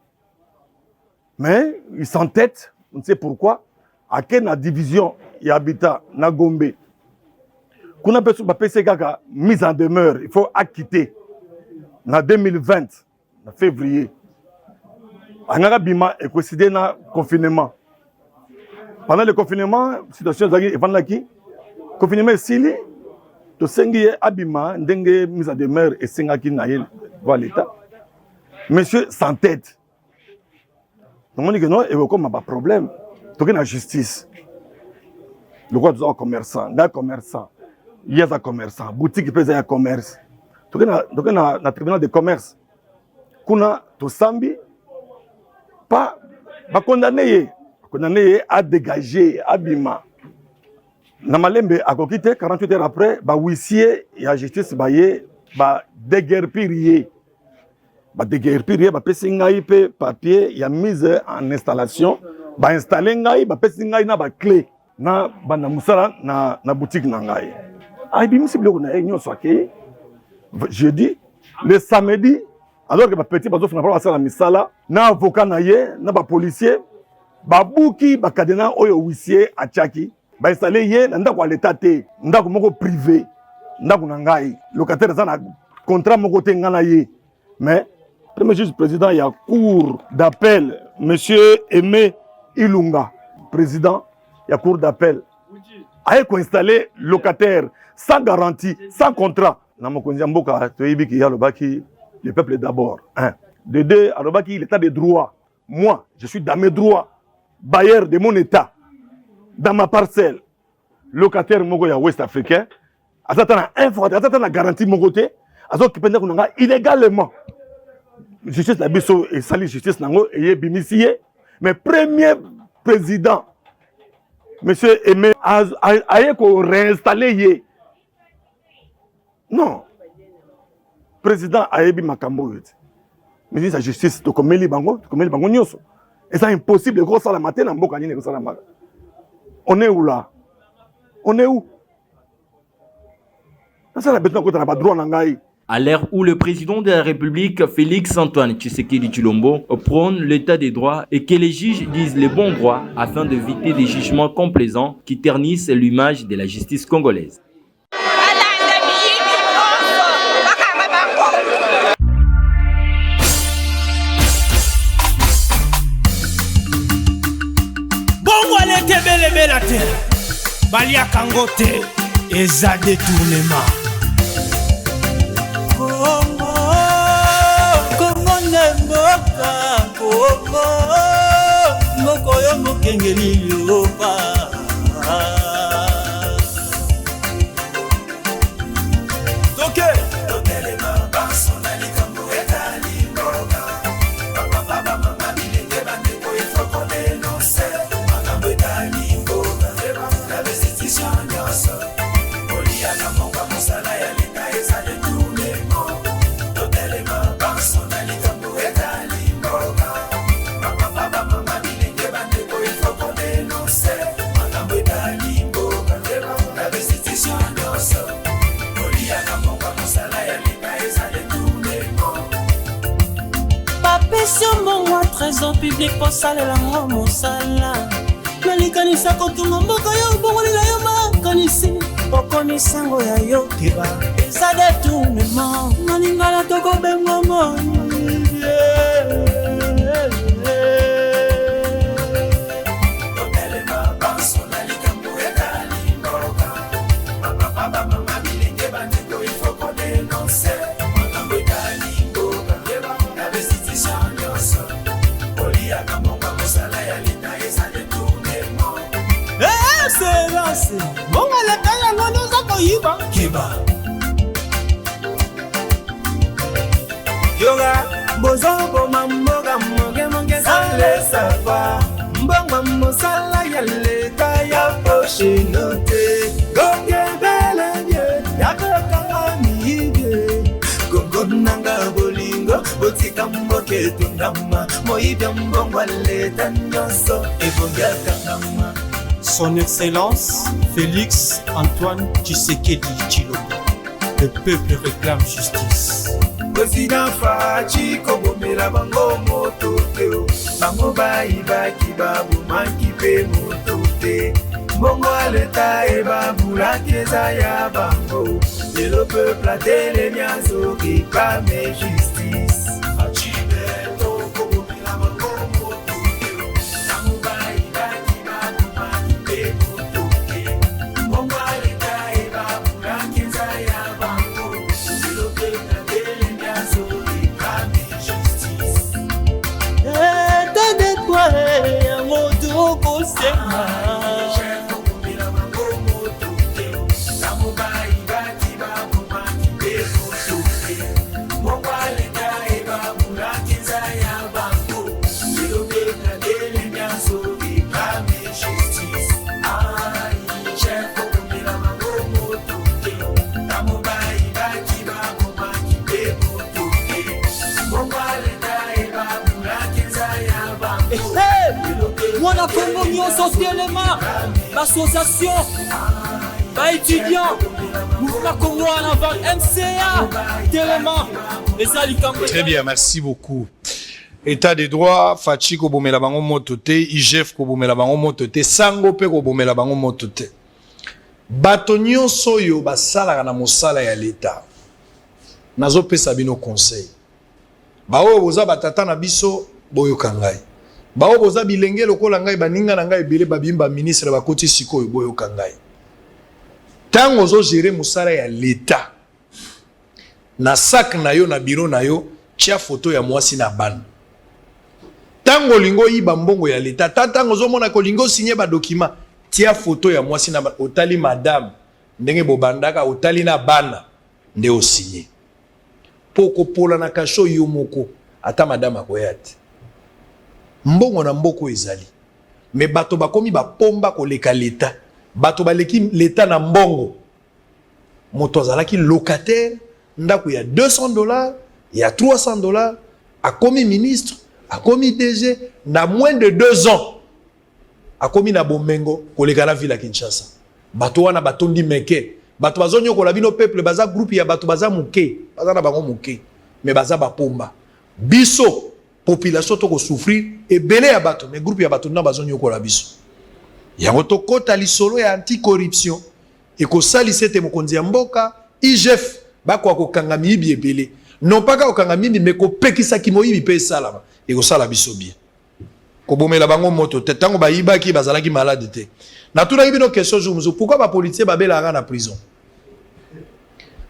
Mais ils s'entêtent on ne sait pourquoi, à quelle division y habitat na Gombe. Qu'on a besoin de mise en demeure, il faut acquitter. En 2020, en février, on a bima et coïncidé dans le confinement. Pendant le confinement, situation est confinement est to sengi abima ndenge mise en demeure et sengaki na voir l'état. Monsieur sans tête. Donc on dit que non, il y a comme un problème. Donc il y a la justice. Le roi des commerçants, des commerçants, il y a des commerçants, boutique qui peut un commerce. Donc il y a le tribunal de commerce. Kuna to sambi pas condamné à dégager abima. Na malembe a kokite 48 heures après, ba huissier et la justice ba déguerpirier. Ba déguerpirier ba pesi ngai pe papier ya mise en installation, ba installer ngai ba pesi ngai na ba clé na bana musala na boutique na ngai. Ai bi misible ko na enyo soake. Jeudi, le samedi, alors que ba petit bazo fina pas la misala, na avocat na ye, na ba policier, ba buki ba kadena oyo huissier a chaki. Ba installer ye ndako l'état te ndako moko privé ndako na ngai locataire za na contrat moko te ngana ye mais premier juge président ya cour d'appel monsieur Aimé Ilunga président ya cour d'appel a ko installer locataire sans garantie sans contrat na mokonzi mboka to yibiki ya lobaki le peuple d'abord un de deux alobaki l'état de droit moi je suis dans mes droits bailleur de mon état. Dans ma parcelle, locataire mogoya ouest africain, azatana information, azatana garantie mon côté, azot qui pendant qu'on a illégalement. Justice la biso et sali justice nango et bimisié, mais premier président monsieur Aimé a ko réinstaller yé. Non. Président Ayebi Makambo. Mais la justice to komeli bango nyoso. Et c'est impossible de gros ça la matin na mboka ni ko ça la matin. On est où là? On est où? À l'ère où le président de la République, Félix Antoine Tshisekedi Tshilombo, prône l'état des droits et que les juges disent les bons droits afin d'éviter des jugements complaisants qui ternissent l'image de la justice congolaise. Balia Kangote et za détournement. Kongo nemboka Kongo moko yo mokengeli yopa. Toke totelema banso na likambo etali mboka. Papa baba mama bilenge bandeko il faut qu'on dénonce. Makambo etali mboka. Trésor public pour saler la mosala. Nalikanisa kotunga mboka yo bongolela yo makanisi okonisango ya yo keba eza détournement nalingala tokobenga moni totelema banso na likambo etali mboka papa mama bilenge bandeko il faut qu'on dénonce makambo etali mboka na restitution nyonso oliaka mbonga mosala ya lita eza c'est bon la kaya ngono za koyiba kiba yoga bozo boma mboga moge sale safa mbonga mosala ya leta ya poche note gonge bele bien ya kaka miide gongo nanga bolingo botika mboke tundama moyibya mbonga leta nyoso ebonga kangama. Son Excellence, Félix Antoine Tshisekedi Tshilombo. Le peuple réclame justice. Président Fachi Kobomela Bango moto te bango bayibaki babomaki mpe moto te mbongo aleta ebabulaki eza ya bango lelo peuple atelemi azokikame justice mwana Kongo nyonso telema l'association baétudiant mouvement Congo en avant MCA telema ezali kambo. Très bien, merci beaucoup. État de droit, Fachi ko bomela bango moto te, IGF ko bomela bango moto te, Sango pe ko bomela bango moto te. Bato nyonso yo basalaka na mosala ya l'État. Nazo pesa bino conseil. Bao boza batata na biso boyoka ngai. Bao boza bilenge lokola ngai baninga na ngai ebele babimba ministre bakoti sikoyo boyoka ngai. Tango zo gérer mosala ya l'État. Na sac na yo na bureau na yo tia photo ya mwasi na bana. Tango lingo yiba mbongo ya l'État, tango zo mona ko lingo signer ba document tia photo ya mwasi na otali madame ndenge bobandaka otali na bana nde o signer. Poko pola na kasho yo moko ata madame akoyate. Mbongo na mboko ezali. Me bato bakomi ba pomba ko leka l'État. Bato baleki l'État na mbongo. Moto azalaki locataire ndako ya $200, ya $300, a commis ministre, a commis DG, na moins de 2 ans, a commis na Bomengo, koleka na ville à Kinshasa. Bato wana batondi meke, bato bazonyo ko labino peuple baza groupe ya bato baza muke, baza na bango muke, mais baza ba pomba. Biso population to ko souffrir et belé ya bato, mais groupe ya bato na bazonyo ko la biso. Yango to kota lisolo ya anti-corruption et ko salisete mokonzi ya mboka, IGF bako akokanga miyibi ebele non pas okanga miyibi mais ko pekisa ki moyibi pe salama e ko sala biso bien ko bomela bango moto te tango bayibaki bazalaki malade te na tuna yibi no question jour pourquoi ba policier babela na prison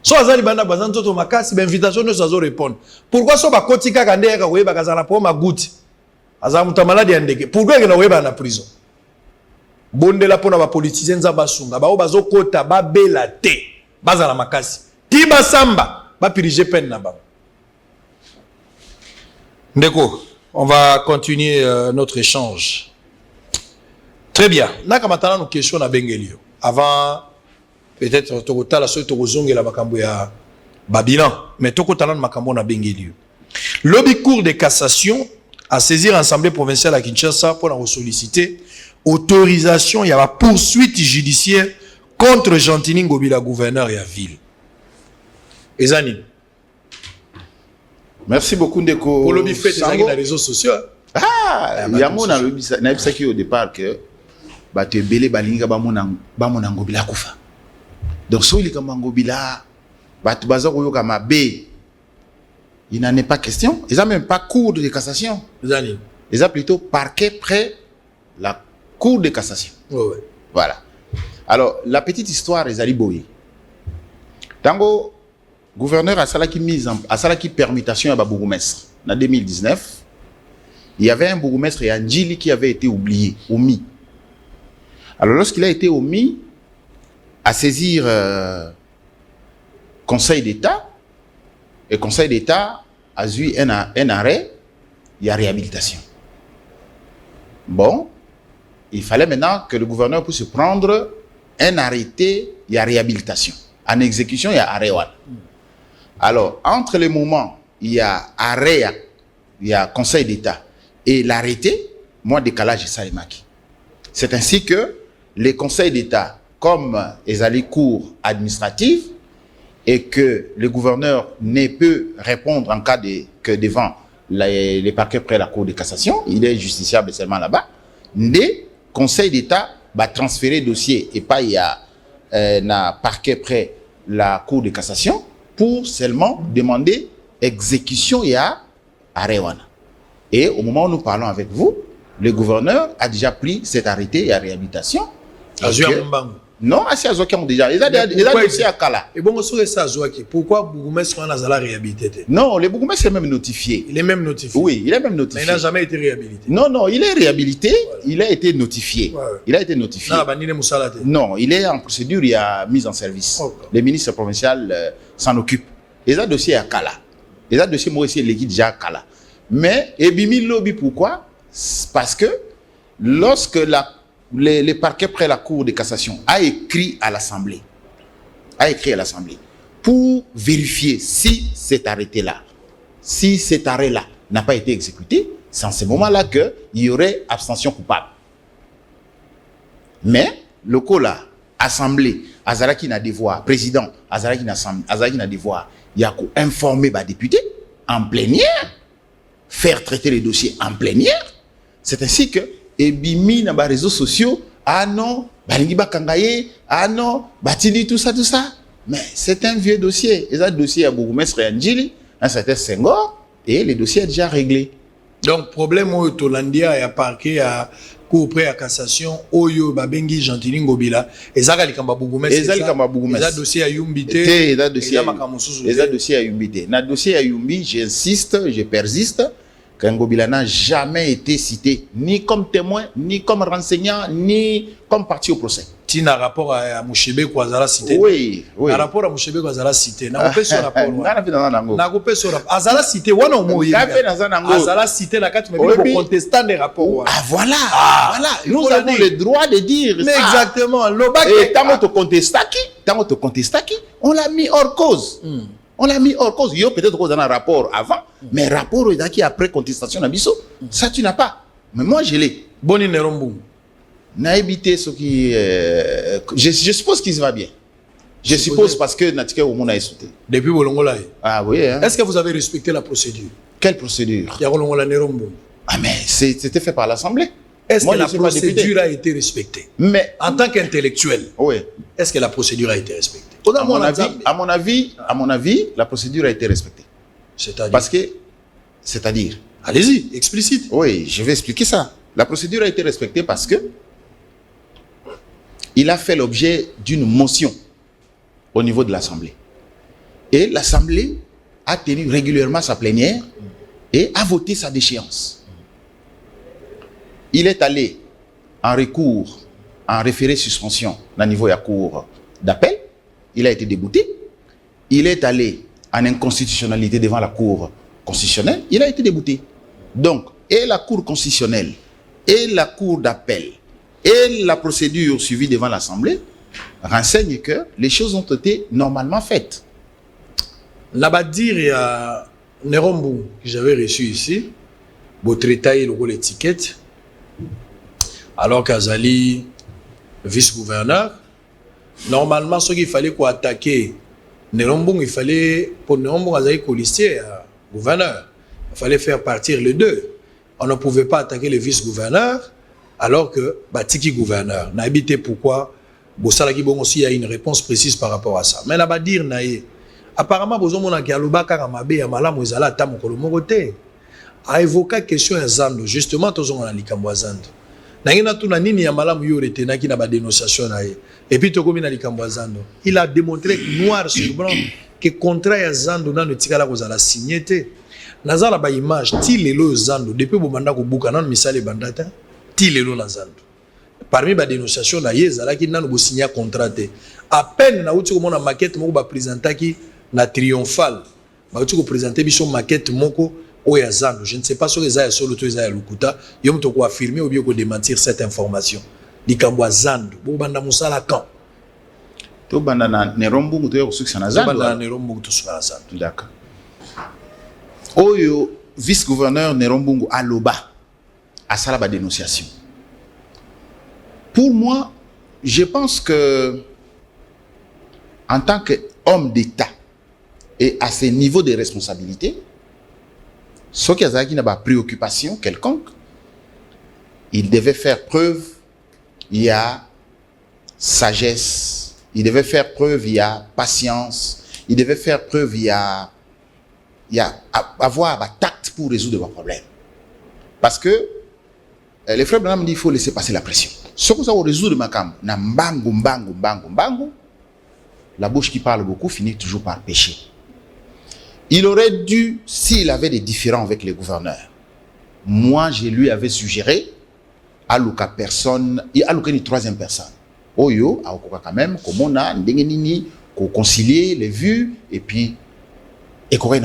so azali banda bazanto to makasi ba invitation no sazo répondre pourquoi so ba kotika kande ka weba kazala po maguti azala muta malade ya ndeke pourquoi ngena weba na prison bondela pona ba politicien nza basunga ba o bazokota babela te bazala makasi Tiba Samba, va piriger peine là-bas. Ndeko, on va continuer notre échange. Très bien. Naka matana nos questions na Bengelio. Avant, peut-être Tokota la seule Tokozonge la makambo ya Babilan, mais Tokota la makambo na Bengelio. Lobby Cour de cassation a saisi l'Assemblée provinciale à Kinshasa pour en solliciter autorisation, il y a la poursuite judiciaire contre Gentini Ngobila, gouverneur et la ville. Ezani. Merci beaucoup Ndeko. Pour le buffet des les réseaux sociaux. Ah, il y a mon qui au départ que te belé balinga ba mon Ngobila kufa. Donc so il comme Ngobila tu baza ko yoka mabe. Il n'en est pas question. Ils n'ont même pas cour de cassation. Ezani. Ils ont plutôt parquet près la cour de cassation. Ouais. Voilà. Alors la petite histoire Ezali Boye. Tango gouverneur a salaki permutation à Bourgmestre. En 2019, il y avait un bourgmestre et Andjili qui avait été oublié, omis. Alors lorsqu'il a été omis, à saisir Conseil d'État, et Conseil d'État a eu un arrêt, il y a réhabilitation. Bon, il fallait maintenant que le gouverneur puisse prendre un arrêté, il y a réhabilitation. En exécution, il y a arrêt. Alors, entre les moments, il y a arrêt, il y a Conseil d'État et l'arrêté, moi, décalage, Salimaki. C'est ainsi que les conseils d'État, comme les allées cours administratives, et que le gouverneur ne peut répondre en cas que devant les parquets près la Cour de cassation, il est justiciable seulement là-bas. Le Conseil d'État va transférer le dossier et pas il y a un parquet près la Cour de cassation pour seulement demander exécution et à Rewana. Et au moment où nous parlons avec vous, le gouverneur a déjà pris cet arrêté et à réhabilitation. Non, à Azoki ont déjà. Ils ont dossier à Kala. Et bon, sur ça, pourquoi Bougoumès a la réhabilité? Non, le Bougoumès est même notifié. Il est même notifié. Oui, il est même notifié. Mais il n'a jamais été réhabilité. Non, non, il est réhabilité. Voilà. Il a été notifié. Ouais. Il a été notifié. Non, il est en procédure, il y a mise en service. Okay. Le ministre provincial s'en occupe. Ils ont dossier à Kala. Ils ont dossier moi aussi l'équipe déjà à Kala. Mais Ebimi Lobby, pourquoi? Parce que lorsque les parquets près la Cour de cassation a écrit à l'Assemblée pour vérifier si cet arrêté-là, si cet arrêt-là n'a pas été exécuté, c'est en ce moment-là qu'il y aurait abstention coupable. Mais le cas-là, Assemblée, Azaraki n'a devoir, président, Azaraki n'a devoir, il y a qu'à informer les députés en plénière, faire traiter les dossiers en plénière. C'est ainsi que Ebimi dans les réseaux sociaux, ah non, Balingiba Kangaye, ah non, Batili, tout ça. Mais c'est un vieux dossier. Et ça, dossier à Bougoumès Réandjili, un certain Senghor, et le dossier est déjà réglé. Donc, problème au Tolandia et à parquet à cour près à cassation, Oyo, Babengi, Gentili, Ngobila, et ça, il y a Bougoumès. Et ça, dossier à Yumbite. Et ça, dossier à Yumbite. Dans le dossier à Yumbi, j'insiste, je persiste. Ngobila n'a jamais été cité ni comme témoin, ni comme renseignant, ni comme partie au procès. Tu as un rapport à Mouchebe Kouazala cité? Oui. Un rapport à Mouchebe Kouazala cité. N'a pas ce rapport. N'a pas ce rapport. Azala cité, on a moyen. Azala cité, la carte, mais pour contester des rapports. Ah voilà. Nous avons le droit de dire ça. Exactement. Et tant que contestaki, on l'a mis hors cause. On l'a mis hors cause. Il y a peut-être dans un rapport avant, mais rapport qui après contestation d'Abisso, ça tu n'as pas. Mais moi je l'ai. Boni Nerombu. N'a évité ce qui. Je suppose qu'il se va bien. Je suppose parce que Natika au monde a sauté. Depuis Bolongola. Ah oui. Hein? Est-ce que vous avez respecté la procédure? Quelle procédure? Il y a Bolongola Nerombu. Ah mais c'était fait par l'Assemblée. Est-ce que la procédure a été respectée? Mais en tant qu'intellectuel, oui. Est-ce que la procédure a été respectée? À mon avis, la procédure a été respectée. C'est-à-dire. Allez-y, explicite. Oui, je vais expliquer ça. La procédure a été respectée parce que il a fait l'objet d'une motion au niveau de l'Assemblée. Et l'Assemblée a tenu régulièrement sa plénière et a voté sa déchéance. Il est allé en recours, en référé suspension au niveau de la cour d'appel. Il a été débouté. Il est allé en inconstitutionnalité devant la Cour constitutionnelle. Il a été débouté. Donc, et la Cour constitutionnelle, et la Cour d'appel, et la procédure suivie devant l'Assemblée renseignent que les choses ont été normalement faites. Là-bas, dire, il y a Nerombu que j'avais reçu ici, votre détail, le rôle étiquette, alors qu'Azali, vice-gouverneur, normalement, ce qu'il fallait quoi attaquer Nerombu, il fallait, pour Nerombu, Azali colistier, gouverneur, il fallait faire partir les deux. On ne pouvait pas attaquer le vice-gouverneur, alors que Batiki gouverneur. N'a habité pourquoi Bossalaki bon aussi a une réponse précise par rapport à ça. Mais là-bas dire naïe. Apparemment, Bozomo na Kialuba Karamabe ya malamu ezala ta mokolo moko te. A évoqué question ya Zando, justement tozongo na likambo Zando. Nangina tuna nini ya malamu yo retenaki na ba dénonciation naïe. Et puis tokomi na likambo Zando. Il a démontré noir sur blanc que contrat ya Zando na tikala kozala signé te. Nazala ba image ti lelo Zando depuis bomanda ko buka na misale bandata. Lelo na Zando. Parmi les dénonciations, il y a des signé contrat. À peine, na uti komona maquette moko ba présentaki na triomphal. Ba uti ko présenter biso maquette moko o ya Zando. Je ne sais pas si les a solo to ya lukuta, yo mto ko affirmer ou bien ko démentir cette information. Likambo Zando, bo banda musala kan. To banda na Nerombu to yo succès na Zando. Banda na Nerombu to succès na Zando. D'accord. Oyo vice-gouverneur Nerombu Aloba à ça la dénonciation. Pour moi, je pense que en tant qu'homme d'État et à ces niveaux de responsabilité, Ce qui a une préoccupation quelconque, il devait faire preuve, il y a sagesse, il devait faire preuve, il y a patience, il devait faire preuve, il y a avoir un tact pour résoudre les problèmes. Parce que les frères Branham disent qu'il faut laisser passer la pression. Ce que ça va résoudre ma cam, na mbangu, la bouche qui parle beaucoup finit toujours par pécher. Il aurait dû, s'il avait des différends avec les gouverneurs, moi je lui avais suggéré à Luka personne, à Luka une troisième personne. Oyo, à Okoka quand même, comme on a, ndengenini, qu'on concilier les vues, et puis, et qu'on ait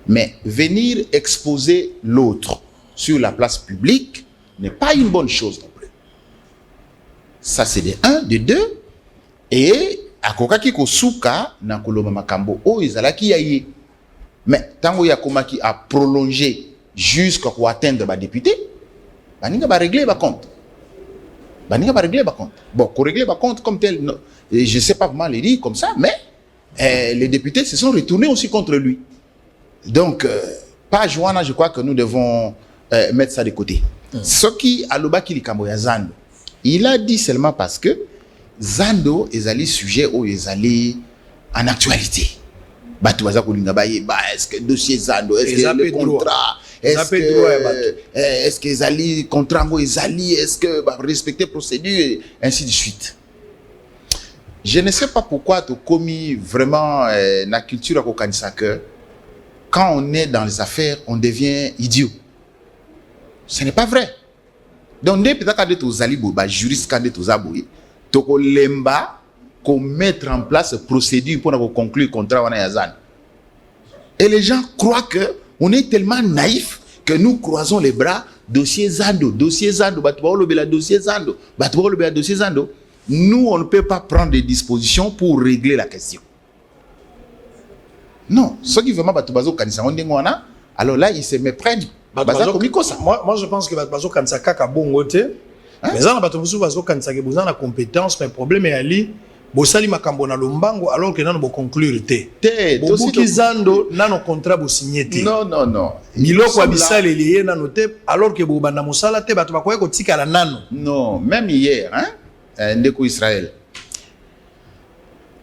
mais venir exposer l'autre sur la place publique n'est pas une bonne chose non plus. Ça c'est de un, de deux, et à Kokaki Kosuka, na Koloma Makambo, oh, Izalaki yaye. Mais tant que Yakomaki a prolongé jusqu'à atteindre les députés, Baninga va régler le compte. Bon, pour régler le compte comme tel, non, je ne sais pas comment le dire comme ça, mais les députés se sont retournés aussi contre lui. Donc, pas Joana, je crois que nous devons mettre ça de côté. Ce qui a l'obaki Kamboya Zando, il a dit seulement parce que Zando est allé sujet ou est allé en actualité. Est-ce que dossier Zando, est-ce que le contrat, est-ce que les alliés contrat est-ce que respecter procédure et ainsi de suite. Je ne sais pas pourquoi tu as commis vraiment la culture à Kokanisa que quand on est dans les affaires, on devient idiot. Ce n'est pas vrai. Donc, dès que tu as des alliés, juristes, quand tu as des toko lemba qu'on mettre en place procédure pour conclure le contrat Yazan. Et les gens croient que on est tellement naïfs que nous croisons les bras, dossier Zando, dossier Zando. Nous, on ne peut pas prendre des dispositions pour régler la question. Non, ceux qui vraiment Batubazo Kanisa, alors là, ils se méprennent. Moi, je pense que Batubazo Kanisa Kaka Bongote. Mais ça, Batubazo Kanisa qui a compétence, mais le problème est ali. Bosali makambo na lombango alors que nano bo conclure te. Bobuki Zando nano contrat bo signé te. Non. Miloko abisale lié nano te alors que bo banda mosala te batu bakoye ko tikala nano. Non, même hier ndeko Israël.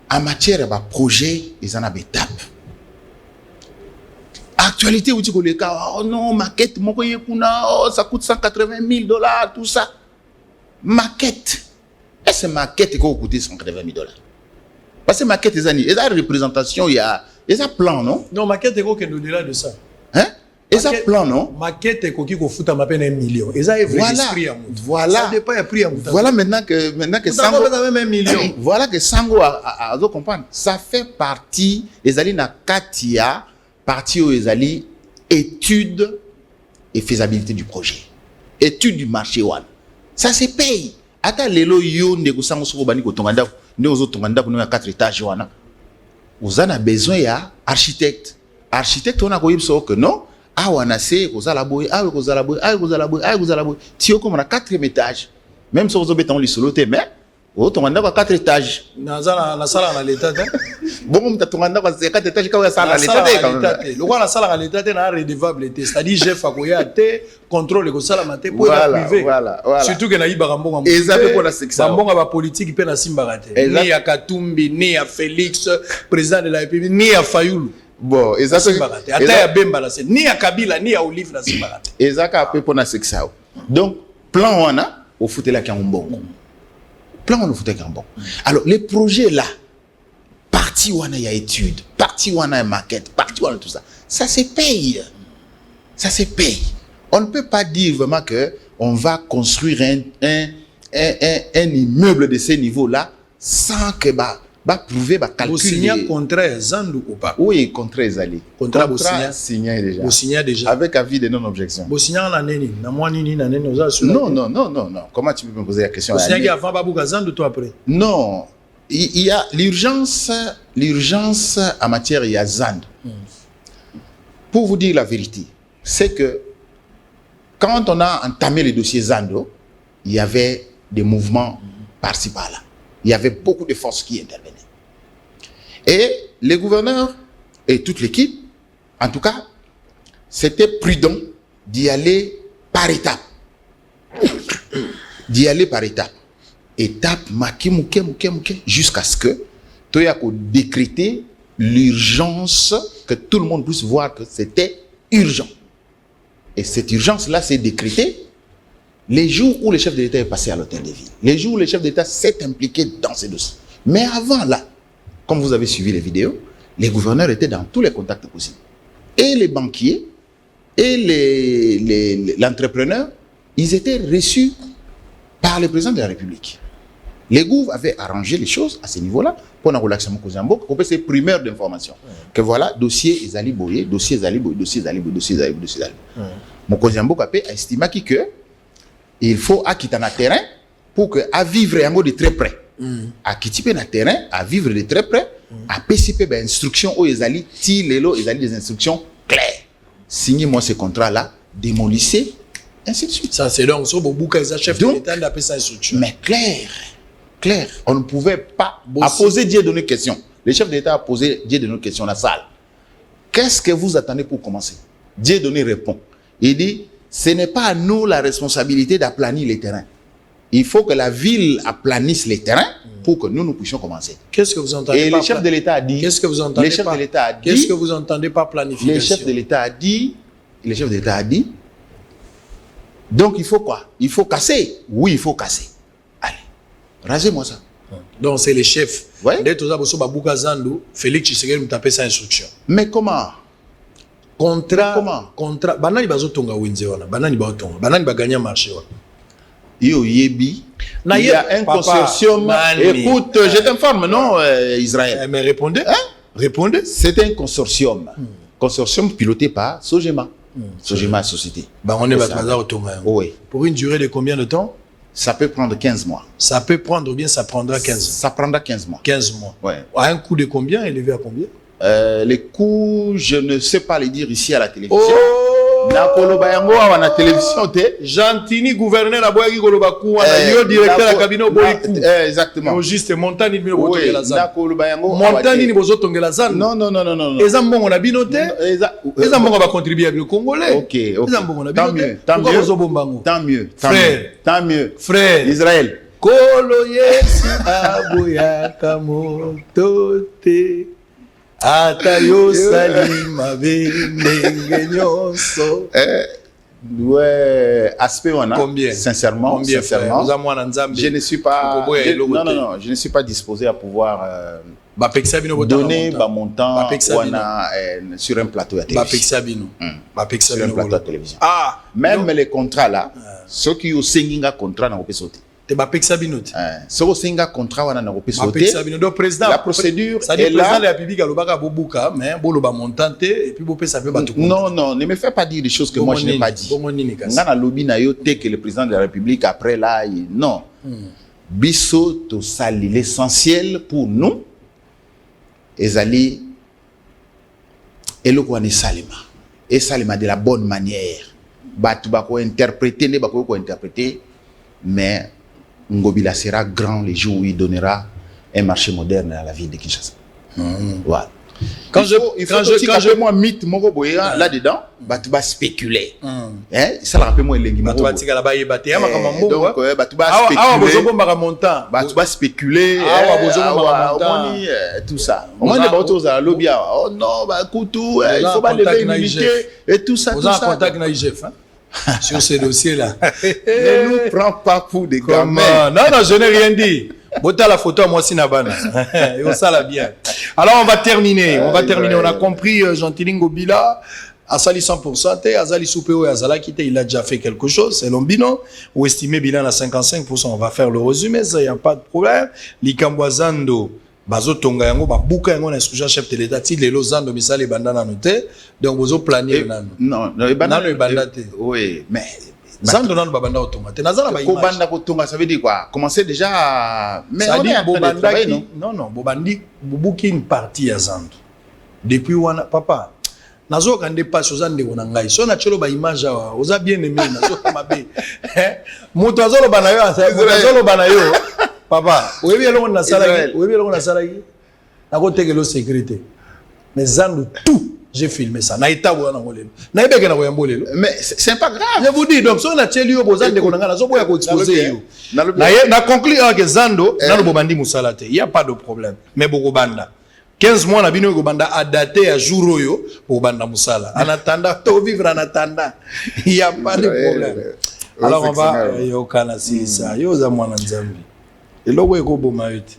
En matière de projet, ils en avaient étape. Actualité où tu connais oh non, maquette mokoye kuna oh ça coûte $180,000 tout ça. Maquette. Est-ce que maquette qui a coûté $180,000? Parce que maquette, il y a une représentation, il y a un plan, non? Non, maquette est au-delà de ça. Hein? Il y a un plan, non? Maquette est qui fout à ma peine 1 million. Il y a un vrai esprit à moi. Voilà. Ça dépend prix à moi. Voilà maintenant que Sango a même 1 million. Voilà que Sango a comprendre. Ça fait partie, les alliés na Katia, partie où les alliés étude et faisabilité du projet. Étude du marché one. Ça se paye. Ata lelo yo ndeko sango soko bani ko tonganda ne ozo tonganda ko na 4 étages wana uzana besoin ya architecte on a ko yebso que non a wana se ko zala boy tio comme na 4e étage même si ozo beton li solo te mais o tonganda ko 4 étages na sala na l'état bon mta tonganda ko 4 étages ka ya sala na l'état quand même le quoi la sala na l'état na redevable te c'est-à-dire chef akoya te contrôle ko sala maté pour la privé voilà surtout que na iba mbonga exactement pour la section mbonga ba politique pe na simba te ni ya Katumbi ni ya Félix président de la République ni ya Fayulu bon exactement ata ya Bemba la ni ya Kabila ni ya Olive na simba te ezaka pe pour na section donc plan wana au foutela ki mbongo plan on foutela ki mbongo alors les projets là partie où on a étude, partie où on a maquette, partie où on a tout ça. Ça se paye. Ça se paye. On ne peut pas dire vraiment que on va construire un immeuble de ce niveau-là sans que prouver calculer. Vous signez un contrat Zando ou pas? Oui, contrat Zali. Contrat signé déjà. Vous signez déjà. Avec avis de non-objection. Vous signez en année na moi ni na neni Non. Comment tu peux me poser la question? Vous signez avant Babouka Zando toi après? Non. Il y a l'urgence en matière il y a Zand. Pour vous dire la vérité, c'est que quand on a entamé le dossier Zando, il y avait des mouvements par-ci par-là. Il y avait beaucoup de forces qui intervenaient. Et les gouverneurs et toute l'équipe, en tout cas, c'était prudent d'y aller par étapes. Étape, jusqu'à ce que tu aies décrété l'urgence, que tout le monde puisse voir que c'était urgent. Et cette urgence-là s'est décrétée les jours où le chef de l'État est passé à l'hôtel de ville, les jours où le chef d'État s'est impliqué dans ces dossiers. Mais avant là, comme vous avez suivi les vidéos, les gouverneurs étaient dans tous les contacts possibles. Et les banquiers et l'entrepreneur, ils étaient reçus par le président de la République. Les gouvernements avaient arrangé les choses à ce niveau-là pour nous relaxer mon cousin Mbok, qu'on peut ser primeur d'information. Que voilà, dossier Ezali Boye, dossier Ezali Boye, dossier Ezali Boye, dossier Ezali Boye, dossier Ezali Boye. Mon cousin Mbok a estimé que il faut acquitter un terrain pour que à vivre un mot de très près. À quitter un terrain, à vivre de très près, à participer à instruction où Ezali Tilelo, Ezali des instructions claires. Signez-moi ce contrat-là, démolissez, ainsi de suite. Ça c'est donc sur Bobouka, les chefs de l'État d'après sa instruction. Mais clair. On ne pouvait pas poser Dieu de nos questions. Le chef d'État a posé Dieu de nos questions dans la salle. Qu'est-ce que vous attendez pour commencer? Dieu donné répond. Il dit, ce n'est pas à nous la responsabilité d'aplanir les terrains. Il faut que la ville aplanisse les terrains pour que nous puissions commencer. Qu'est-ce que vous entendez? Et le chef de l'État a dit. Qu'est-ce que vous entendez? Le chef de l'État a dit. Qu'est-ce que vous entendez par planification? Le chef de l'État a dit. Le chef de l'État a dit. Donc il faut quoi? Il faut casser. Oui, il faut casser. Rasez-moi ça. Donc c'est les chefs. Ouais. Dès tout ça, Babouka Zando, Félix Tshisekedi nous taper sa instruction. Mais comment? Contrat. Banani bazotonga winzewana. Banani bazotonga. Banani baganya marché wana. Il y a un consortium. Écoute, je t'informe, non, Israël. Mais répondez. Répondez. C'est un consortium. Consortium piloté par Sogema. Sogema société. On est Batmaza Otonga. Oui. Pour une durée de combien de temps? Ça peut prendre 15 mois. Ça peut prendre ou bien ça prendra 15 mois? Ça prendra 15 mois. 15 mois. Ouais. À un coût de combien? Élevé à combien? Les coûts, je ne sais pas les dire ici à la télévision. Na koloba yango à la télévision te. Gentini gouverneur à Boyaki koloba kou na yo directeur à cabinet Boyaki. Exactement. Au juste montani ni boto de la zone. Na koloba yango montani ni bozo tonge la zone. Non. Les ambongo na binote. Les ambongo va contribuer avec le Congolais. OK. Les ambongo na binote. Tant mieux. Frère. Israël. Kolo yesi aboyaka motote. Atayo salima ndenge nyonso. Ouais, aspect on a. Combien? Sincèrement. Je ne suis pas. Non, je ne suis pas disposé à pouvoir donner mon montant sur un plateau à télévision. Sur un plateau à télévision. Même les contrats là, ceux qui ont signé un contrat n'ont pas sauté. Président la procédure ça dit est président là. de la République à l'obaka bobuka mais boloba montante et puis bopé ça peut battre. Non, ne me fais pas dire des choses que moi je n'ai pas dit. Ngana lobby na yo te que le président de la République après là non. Biso to sali l'essentiel pour nous. Ezali eloko ane salima. Et salima de la bonne manière. Batu bako interpréter ne bako ko interpréter mais Ngobila sera grand les jours où il donnera un marché moderne à la ville de Kinshasa. Voilà. Quand je moi mythe Moko Boya là-dedans, tu vas spéculer. Ça rappelle moi les tu vas tirer là-bas et battre. Donc tu vas spéculer. Tout ça. On va débattre aux lobby. Oh non, Koutou, il faut pas lever l'immunité et tout ça. Vous avez contact avec IGF sur ces dossiers-là. Ne nous prends pas pour des gamins. Non, je n'ai rien dit. Bota la photo à moi Sinabana. Et ça la bien. Alors on va terminer. On a compris Gentilingo Bila. Asali 100%, Azali Soupeo et Azala Kite, il a déjà fait quelque chose, c'est l'ombino. Ou estimé bilan à 55%, on va faire le résumé, ça y a pas de problème. Likambwazando. Bazo tonga yango ba buka yango na instruction chef de l'état ti lelo zando misala bandana noté donc bozo planier nano non bandate oui mais zando nano ba banda otomate nazala ba image ko banda ko tonga ça veut dire quoi commencer déjà mais on est bobandaki non bobandi bubuki une partie ya zando depuis wana papa nazo kande pas zande wona ngai so na chelo ba image oza bien aimé nazo mabe moto azolo bana yo azolo bana yo papa, vous avez bien na salagi, na ko tekelo sécurité. Mais zando tout, j'ai filmé ça. Naïta wana ngolelo. Naïbeke na koyambo lelo. Mais c'est pas grave. Je vous dis donc, si on a tenu au bozal de konanga, zo boya ko exposer yo. Na conclu que Zando, na bobandi musalate. Il y a pas de problème. Mais boko banda. 15 mois na bino ko banda a daté à jour oyo pour banda musala. En attendant, to vivre en attendant. Il y a pas de problème. Alors on va yo kana ça. Yo za mwana nzambi. Et là où est boma yote.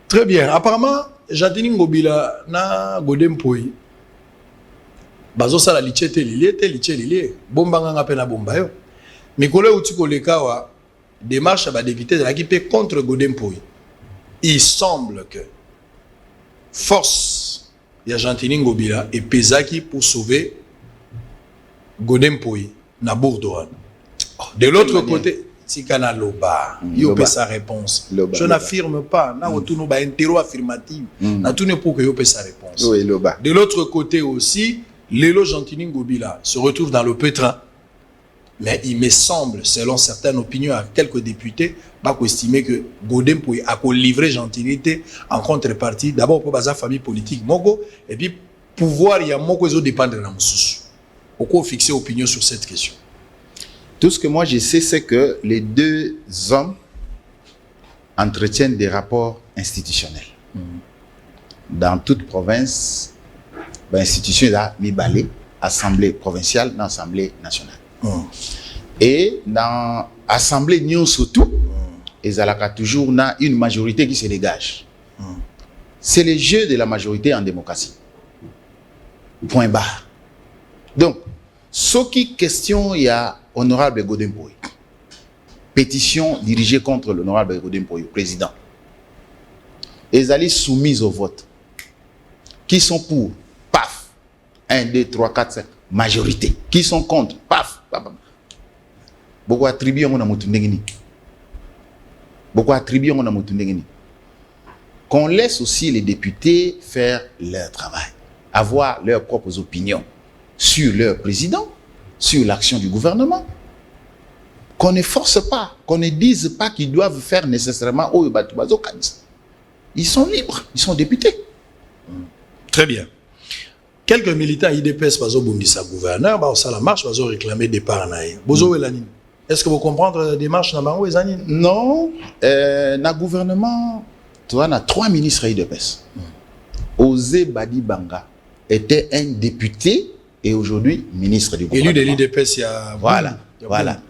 Très bien. Apparemment, Jantini Ngobila na Godempoi. Bazo sala lichete lilé. Bomba nga pe na bomba yo. Mikolo uti kolekawa démarche ba député de la qui peut contre Godempoi. Il semble que force ya Jantini Ngobila et pesaki pour sauver Godempoi na Bourdoane. De l'autre côté, Tikana Loba, il peut sa réponse. Je n'affirme pas. Na retourne ba interro affirmative. Na tout ne pour que yo peut sa réponse. Oui, Loba. De l'autre côté aussi, Lelo Jantini Ngobila se retrouve dans le pétrin. Mais il me semble, selon certaines opinions à quelques députés, pas estimer que Godempoi a livré Gentilité en contrepartie. D'abord pour sa famille politique Moko et puis pouvoir il y a Moko zo dépendre de la moussous. Pourquoi fixer opinion sur cette question? Tout ce que moi je sais, c'est que les deux hommes entretiennent des rapports institutionnels. Dans toute province, l'institution a mis balai, assemblée provinciale, dans l'assemblée nationale. Et dans l'assemblée Nyon surtout, ils ont toujours une majorité qui se dégage. C'est le jeu de la majorité en démocratie. Point barre. Donc, ce qui question, il y a honorable Godempoi. Pétition dirigée contre l'honorable Godempoi, président. Ils allaient soumises au vote. Qui sont pour? Paf. 1, 2, 3, 4, 5. Majorité. Qui sont contre? Paf. Beaucoup attribués à mon Beaucoup attribués à mon Qu'on laisse aussi les députés faire leur travail, avoir leurs propres opinions sur leur président, sur l'action du gouvernement. Qu'on ne force pas, qu'on ne dise pas qu'ils doivent faire nécessairement au Batubazo. Ils sont libres, ils sont députés. Très bien. Quelques militants IDPS bazo bundisa gouverneur, ba ça la marche bazo réclamer départ naï. Bozo elani. Est-ce que vous comprenez la démarche na bango ezani? Non, na gouvernement, tu vois, on a 3 ministres IDPS. Ozé Badi Banga était un député et aujourd'hui ministre du gouvernement. Élu de l'IDPS, il y a... Voilà, voilà.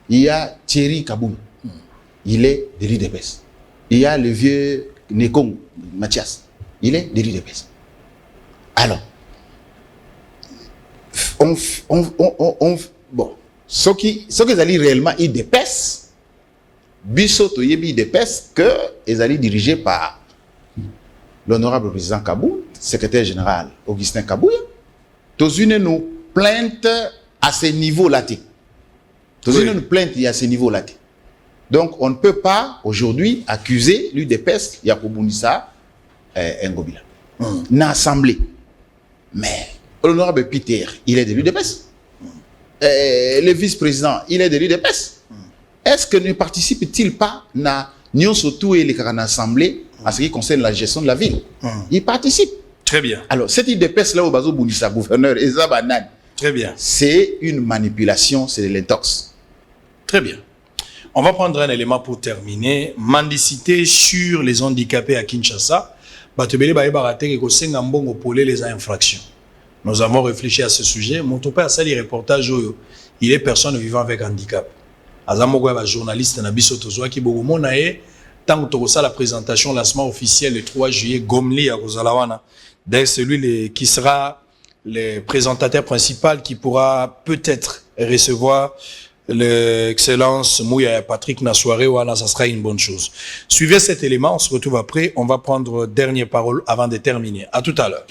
Il y a Thierry Kaboum, il est de l'IDPS. Il y a le vieux Nekong Mathias, il est de l'IDPS. Alors, bon, ce qui allaient réellement IDPS, Bisso Toyebi IDPS, que ils allaient dirigés par l'honorable président Kaboum, secrétaire général Augustin Kabouya. Tous une nous plainte à ce niveau-là. Tous une nous plainte à ce niveau-là. Donc, on ne peut pas aujourd'hui accuser l'UDPS, Yakobunissa, Ngobila. L'Assemblée. Mais l'honorable Peter, il est de l'UDPS. Le vice-président, il est de l'UDPS. Est-ce que ne participe-t-il pas à Nyon Sotou et les Assemblée en ce qui concerne la gestion de la ville? Il participe. Très bien. Alors, cette IDPS là au Bazo Bounissa, gouverneur, et Zabanan, très bien. C'est une manipulation, c'est de l'intox. Très bien. On va prendre un élément pour terminer. Mendicité sur les handicapés à Kinshasa. Les infractions. Nous avons réfléchi à ce sujet. Mon père a sali reportage. Il est personne vivant avec handicap. Azamoko est journaliste na biso tozoa ki bogo nae tant que ça la présentation lancement officiel le 3 juillet Gomli à Rosalawana. D'ailleurs celui qui sera le présentateur principal qui pourra peut-être recevoir l'excellence Mouya Patrick na soirée ou ça sera une bonne chose. Suivez cet élément, on se retrouve après, on va prendre dernière parole avant de terminer. À tout à l'heure.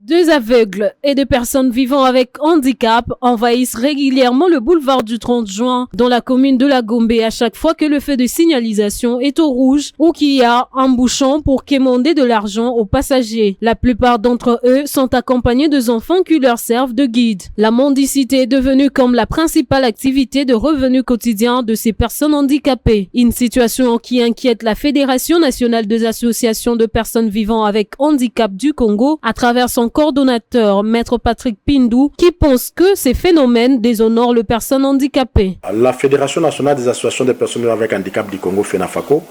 2 aveugles et 2 personnes vivant avec handicap envahissent régulièrement le boulevard du 30 juin dans la commune de la Gombe à chaque fois que le feu de signalisation est au rouge ou qu'il y a un bouchon pour quémander de l'argent aux passagers. La plupart d'entre eux sont accompagnés de enfants qui leur servent de guide. La mendicité est devenue comme la principale activité de revenus quotidiens de ces personnes handicapées. Une situation qui inquiète la Fédération nationale des associations de personnes vivant avec handicap du Congo à travers son coordonnateur, Maître Patrick Pindou, qui pense que ces phénomènes déshonorent les personnes handicapées. La Fédération nationale des associations des personnes avec handicap du Congo, FENAFACO,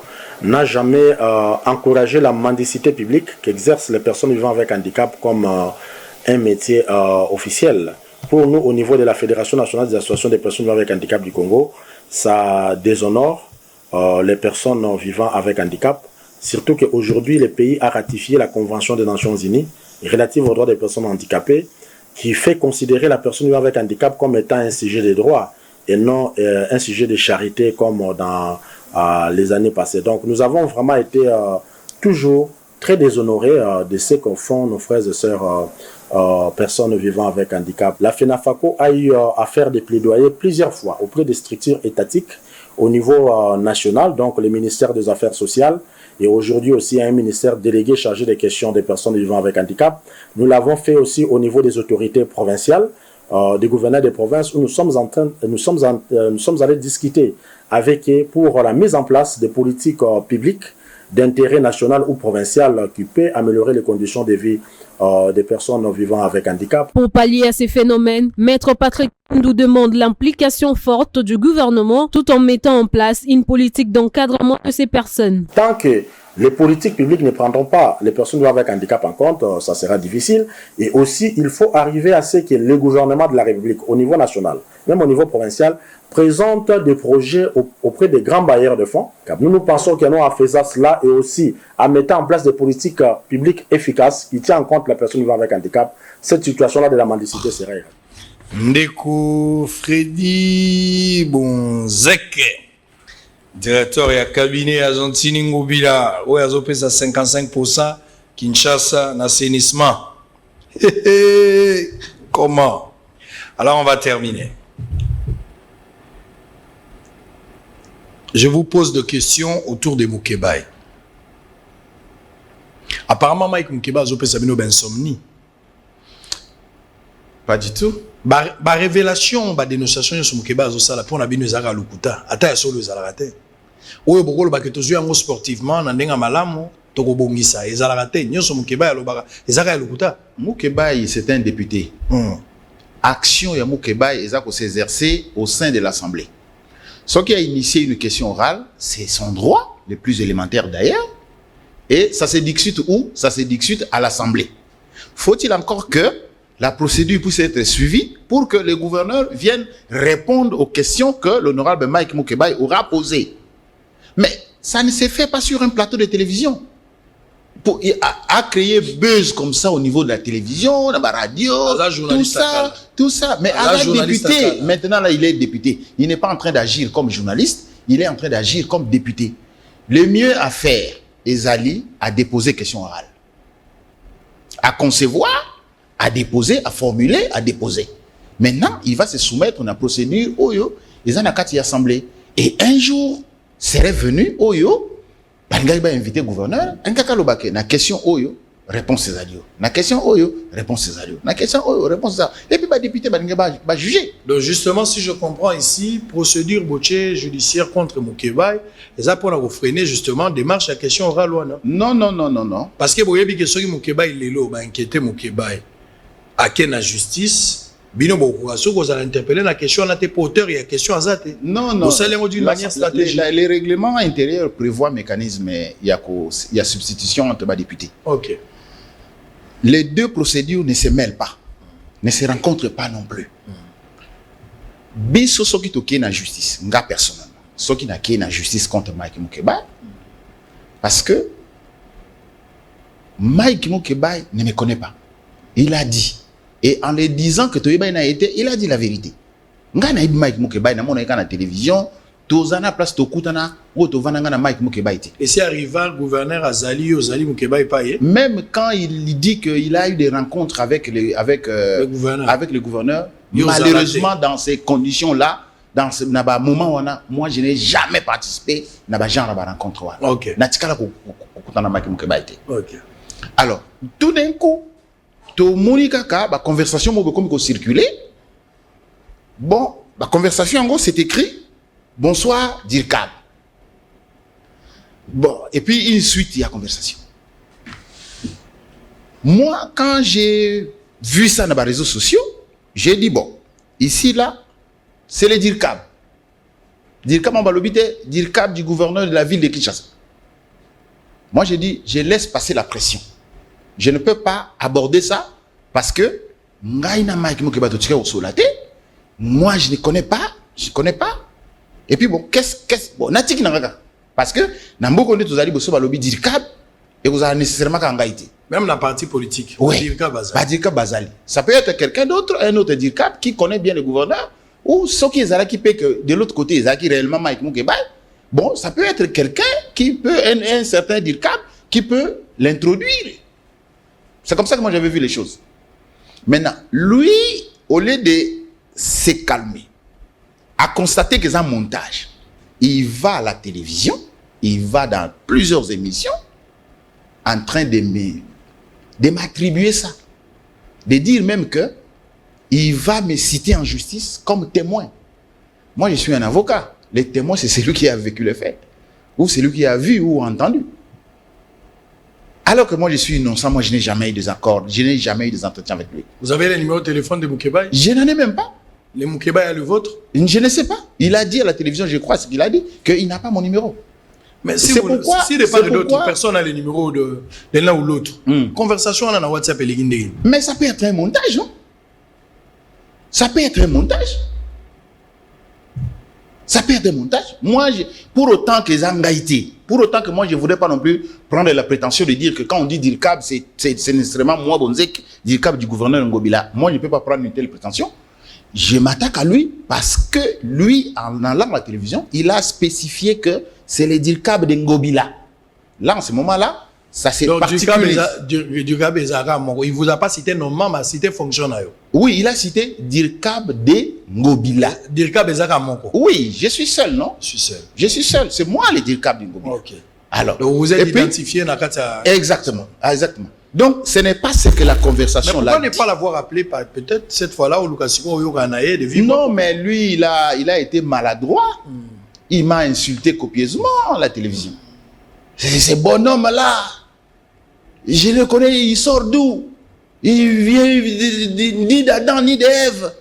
n'a jamais encouragé la mendicité publique qu'exercent les personnes vivant avec handicap comme un métier officiel. Pour nous, au niveau de la Fédération nationale des associations des personnes vivant avec handicap du Congo, ça déshonore les personnes vivant avec handicap, surtout qu'aujourd'hui, le pays a ratifié la Convention des Nations Unies relative aux droits des personnes handicapées, qui fait considérer la personne vivant avec handicap comme étant un sujet de droit et non un sujet de charité comme dans les années passées. Donc nous avons vraiment été toujours très déshonorés de ce que font nos frères et sœurs personnes vivant avec handicap. La FENAFACO a eu à faire des plaidoyers plusieurs fois auprès des structures étatiques au niveau national, donc le ministère des Affaires sociales, et aujourd'hui aussi un ministère délégué chargé des questions des personnes vivant avec handicap. Nous l'avons fait aussi au niveau des autorités provinciales, des gouverneurs des provinces, où nous sommes allés discuter avec eux pour la mise en place de politiques publiques d'intérêt national ou provincial qui peut améliorer les conditions de vie des personnes vivant avec handicap. Pour pallier à ces phénomènes, Maître Patrick nous demande l'implication forte du gouvernement tout en mettant en place une politique d'encadrement de ces personnes. Tant que les politiques publiques ne prendront pas les personnes vivant avec handicap en compte, ça sera difficile. Et aussi, il faut arriver à ce que le gouvernement de la République, au niveau national, même au niveau provincial, présente des projets auprès des grands bailleurs de fonds. Nous pensons que nous, en faisant cela et aussi en mettant en place des politiques publiques efficaces qui tiennent en compte la personne vivant avec handicap, cette situation-là de la mendicité sera éradiquée. Ndeko Freddy Bonzeke, directeur ya cabinet Argentine Ngobila, où ils ont payé 55% Kinshasa n'assainissement. Comment? Alors on va terminer. Je vous pose des questions autour de Moukebaï. Apparemment, Mike Moukebaï a payé Sabino Bensomni. Pas du tout. Ba révélation, ba dénonciation sur Moukebaï ça la pour na bino ezaka lukuta. Ata ya solo ezala te. Oyo bokolo ba keto yango sportivement na ndenga malamu to ko bongisa ezala te. Nyoso Moukebaï alobaka ezaka lukuta. Moukebaï c'est un député. Action ya Moukebaï ezako s'exercer au sein de l'Assemblée. Ce qui a initié une question orale, c'est son droit, le plus élémentaire d'ailleurs. Et ça se discute où? Ça se discute à l'Assemblée. Faut-il encore que la procédure puisse être suivie pour que le gouverneur vienne répondre aux questions que l'honorable Mike Moukebaï aura posées? Mais ça ne se fait pas sur un plateau de télévision. Pour créer buzz comme ça au niveau de la télévision, de la radio, tout ça. Mais à la député, maintenant là, il est député. Il n'est pas en train d'agir comme journaliste, il est en train d'agir comme député. Le mieux à faire, Ezali, à déposer question orale. À concevoir, à déposer, à formuler, à déposer. Maintenant, il va se soumettre à une procédure, Oyo, ils en ont qu'à y assembler. Et un jour, serait venu, Oyo, il va inviter le gouverneur, na question Oyo, réponse Césario. Na question Oyo, réponse Césario. Na question Oyo, réponse Césario. Et puis, le député va juger. Donc, justement, si je comprends ici, procédure botier judiciaire contre Moukebaï, et ça pour freiner justement démarche à question orale. Non. Parce que vous voyez que ce Moukebaï, il est là, inquiété Moukebaï. À quelle la justice? Bino Bokourasso, vous allez interpeller la question à tes porteurs et la question à Zate. Non. D'une manière stratégique. Les règlements intérieurs prévoient un mécanisme, il y a substitution entre les députés. Ok. Les deux procédures ne se mêlent pas, ne se rencontrent pas non plus. Biso ce qui toque na justice, nga personnellement, ce qui n'a qu'à na justice contre Mike Moukebaï, parce que Mike Moukebaï ne me connaît pas. Il a dit. Et en le disant que Toyeba n'a été, il a dit la vérité. Nga na Mike Moukebaï na mona na télévision, tozana place tokutana ou tovana na Mike Moukebaï. Et c'est arrivant le gouverneur Azali Moukebaï paye. Même quand il dit qu'il a eu des rencontres avec le gouverneur, malheureusement dans ces conditions-là, dans ce moment où moi je n'ai jamais participé à ce genre de rencontre. OK. Alors, tout d'un coup, to monika ka ba conversation mo comme circuler. Bon, la conversation en gros c'est écrit bonsoir Dirkab. Bon, et puis une suite il y a conversation. Moi, quand j'ai vu ça dans les réseaux sociaux, j'ai dit, bon, ici, là, c'est le DIRCAB. DIRCAB en Balobité, DIRCAB du gouverneur de la ville de Kinshasa. Moi, j'ai dit, je laisse passer la pression. Je ne peux pas aborder ça parce que moi, je ne connais pas. Et puis, bon, bon, parce que, DIRCAB, et vous avez nécessairement qu'engaité. Même dans le parti politique. Oui. DIRCAB Bazali. Ça peut être quelqu'un d'autre, un autre DIRCAB qui connaît bien le gouverneur, ou ceux qui sont là qui paient que de l'autre côté, ils qui réellement Mike Moukeba. Bon, ça peut être quelqu'un qui peut, un certain DIRCAB, qui peut l'introduire. C'est comme ça que moi j'avais vu les choses. Maintenant, lui, au lieu de se calmer, à constater que c'est un montage, il va à la télévision, il va dans plusieurs émissions, en train de m'attribuer ça. De dire même que il va me citer en justice comme témoin. Moi, je suis un avocat. Le témoin, c'est celui qui a vécu le fait. Ou celui qui a vu ou entendu. Alors que moi, je suis innocent, moi, je n'ai jamais eu des accords. Je n'ai jamais eu des entretiens avec lui. Vous avez le numéro de téléphone de Moukeba? Je n'en ai même pas. Le Moukeba est le vôtre? Je ne sais pas. Il a dit à la télévision, je crois ce qu'il a dit, qu'il n'a pas mon numéro. Mais si de part et d'autre, personne n'a le numéro de l'un ou l'autre. Conversation on a dans WhatsApp et les. Mais ça peut être un montage, non? Ça peut être un montage. Ça peut être un montage. Moi, pour autant que Zangaïté, pour autant que moi, je ne voudrais pas non plus prendre la prétention de dire que quand on dit DIRCAB, c'est nécessairement moi, Bonzek, DIRCAB du gouverneur Ngobila. Moi, je ne peux pas prendre une telle prétention. Je m'attaque à lui parce que lui, en allant à la télévision, il a spécifié que c'est le DIRCAB de Ngobila. Là, en ce moment-là, ça c'est particulier. DIRCAB il vous a pas cité nos membres, il a cité fonctionnaire. Oui, il a cité DIRCAB de Ngobila. DIRCAB Ezaka Monko. Oui, je suis seul, non? Je suis seul. Je suis seul, c'est moi le DIRCAB de Ngobila. Ok. Alors, donc vous êtes identifié dans Katia. Exactement, exactement. Donc, ce n'est pas ce que la conversation là. Mais pourquoi ne pas l'avoir appelé peut-être cette fois-là au Lukasiko ou Yoganaye de vivre? Non, mais lui, il a été maladroit. Il m'a insulté copieusement à la télévision. Ce bonhomme-là, je le connais, il sort d'où? Il vient ni d'Adam ni d'Ève.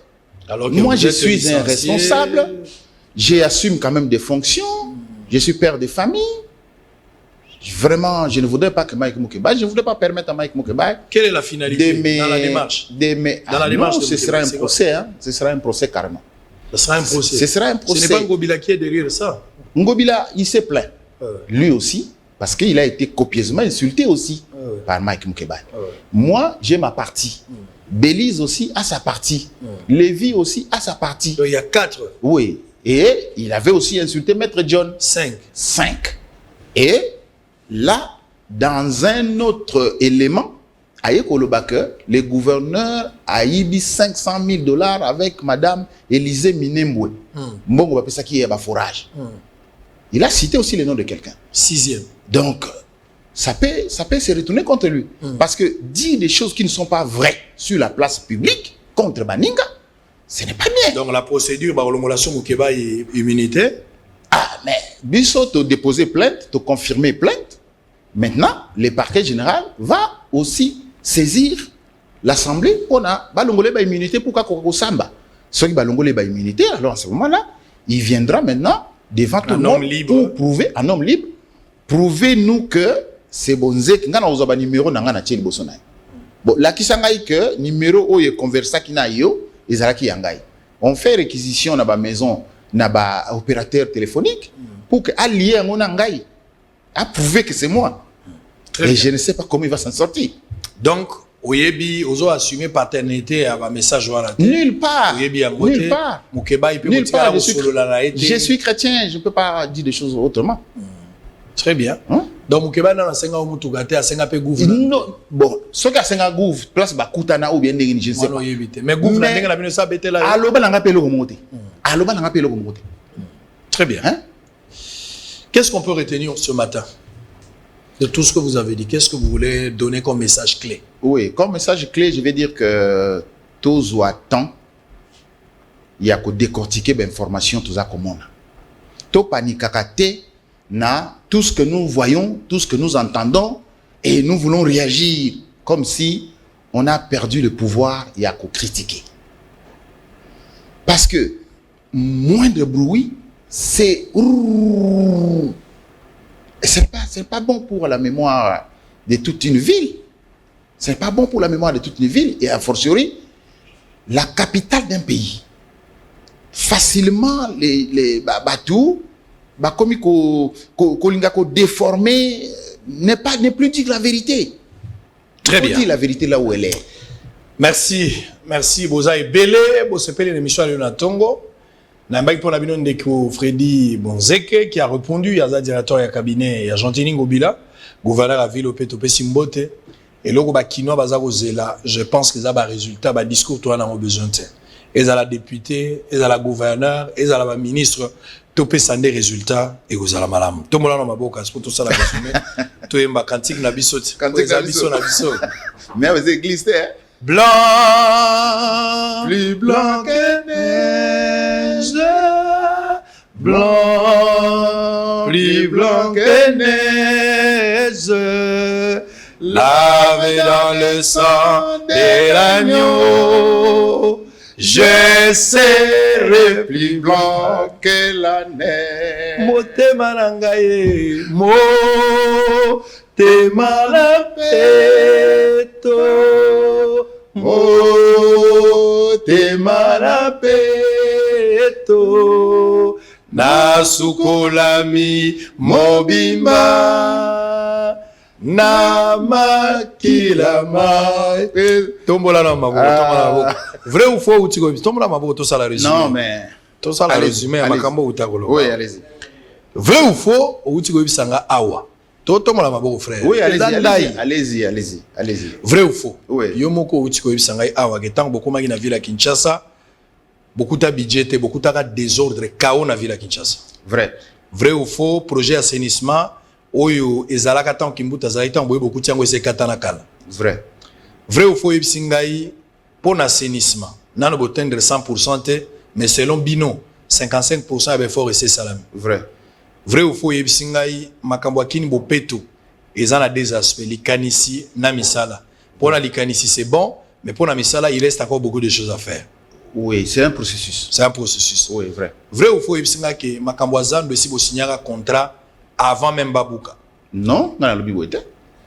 Moi, je suis un responsable. J'assume quand même des fonctions. Je suis père de famille. Vraiment, je ne voudrais pas que Mike Moukeba, je ne voudrais pas permettre à Mike Moukeba. Quelle est la finalité dans la démarche? Dans la démarche, ce sera un procès. Hein? Ce sera un procès carrément. Ce sera un procès. Ce sera un procès. Ce n'est pas Ngobila qui est derrière ça. Ngobila, il s'est plaint. Lui aussi, parce qu'il a été copieusement insulté aussi par Mike Moukeba. Moi, j'ai ma partie. Belize aussi a sa partie. Lévi aussi a sa partie. Donc, il y a 4. Oui. Et il avait aussi insulté Maître John. 5. Et là, dans un autre élément, le gouverneur a eu 500 000 $ avec Madame Élisée Minembwe. Il a cité aussi le nom de quelqu'un. 6e. Donc, ça peut se retourner contre lui. Parce que dire des choses qui ne sont pas vraies sur la place publique contre Baninga, ce n'est pas bien. Donc la procédure, l'homologation Moukeba est immunitaire. Ah, mais Bissot te déposer plainte, te confirmer plainte. Maintenant, le parquet général va aussi saisir l'Assemblée pour balongole ba immunité pour Kakoko Samba. Ceux qui balongole ba immunité, alors à ce moment-là, il viendra maintenant devant tout le monde pour prouver, un homme libre, prouvez-nous que c'est bonzé, ngana ozaba numéro nangana tcheli bosonai. Bon, la kisangai que numéro oye conversa kina yo, ezalaki yangai. On fait réquisition na ba maison, na ba opérateur téléphonique, pour que allié à mon angai, à prouver que c'est moi. Et je ne sais pas comment il va s'en sortir. Donc, Oyebi, Ozo assumer paternité à un message voilà. Nulle part. Oyebi à nulle part. Moukeba, il peut nulle part. Je suis chrétien, je ne peux pas dire des choses autrement. Très bien. Donc Moukeba dans la senga ou Moutugate à senga pe gouv. Non, bon, ce qui a senga gouv, place Bakutana ou bien je ne sais pas. Mais gouv n'a pas la sa bête là. Aloba n'a pas le remonter. Aloba n'a pas le remonter. Très bien. Qu'est-ce qu'on peut retenir ce matin de tout ce que vous avez dit? Qu'est-ce que vous voulez donner comme message clé? Oui, comme message clé, je vais dire que tous ou à temps, il y a que décortiquer l'information, tout ça comme on a. Tout paniquer na tout ce que nous voyons, tout ce que nous entendons, et nous voulons réagir comme si on a perdu le pouvoir et à critiquer. Parce que moins de bruit, c'est pas bon pour la mémoire de toute une ville. C'est pas bon pour la mémoire de toute une ville et a fortiori la capitale d'un pays. Facilement les bateaux, comme ko déformé, n'est plus dire la vérité. Très bien. Dire la vérité là où elle est. Merci, merci Boza et Belé, Bosepele l'émission Léona Tongo. Nambaki pour la binon de Freddy Bonzeke qui a répondu, il y a un directeur de cabinet, il y a Gentini Ngobila, gouverneur à ville au Pétopé Simbote. Et là, je pense qu'ils ont un résultat, un discours, toi, on a besoin de. Ils ont la députée, ils ont la gouverneure, ils ont la ministre, topé sans des résultats, et vous avez la malam. Tout le monde a ma boca, c'est pour tout ça la résumé. Tout le monde a cantique na bisot. Cantique na bisot. Mais vous avez glissé, hein? Blanc, plus blanc que neige. Blanc, plus blanc que neige. Lavé dans le sang de l'agneau, je serai plus blanc que la neige. Motema nangaye, motema la peto, motema la peto, nasukolami mobimba. Namakilama tombola na maboko tombola maboko vrai ou faux utiko tombola maboko to sala résumé non mais to sala résumé makambo utakolo oui allez-y vrai ou faux utiko bisanga awa to tombola maboko frère oui allez-y vrai ou faux oui yo moko utiko bisanga awa getango bokoma na ville à Kinshasa beaucoup ta budget beaucoup ta désordre chaos na ville à Kinshasa vrai ou faux projet assainissement oyo ezalaka tant kimbuta zaita mboye beaucoup tiango ese katana kala vrai ou faux yebsingai pour l'assainissement nano botendre 100% mais selon Bino 55% avec fort et c'est salami vrai ou faux yebsingai makambo akini bopeto ezana des aspects likanisi na misala pour la likanisi c'est bon mais pour la misala il reste encore beaucoup de choses à faire oui c'est un processus oui vrai ou faux yebsingai que makambo azando si bo signara contrat avant même Babouka. Non, ngana lobi boite.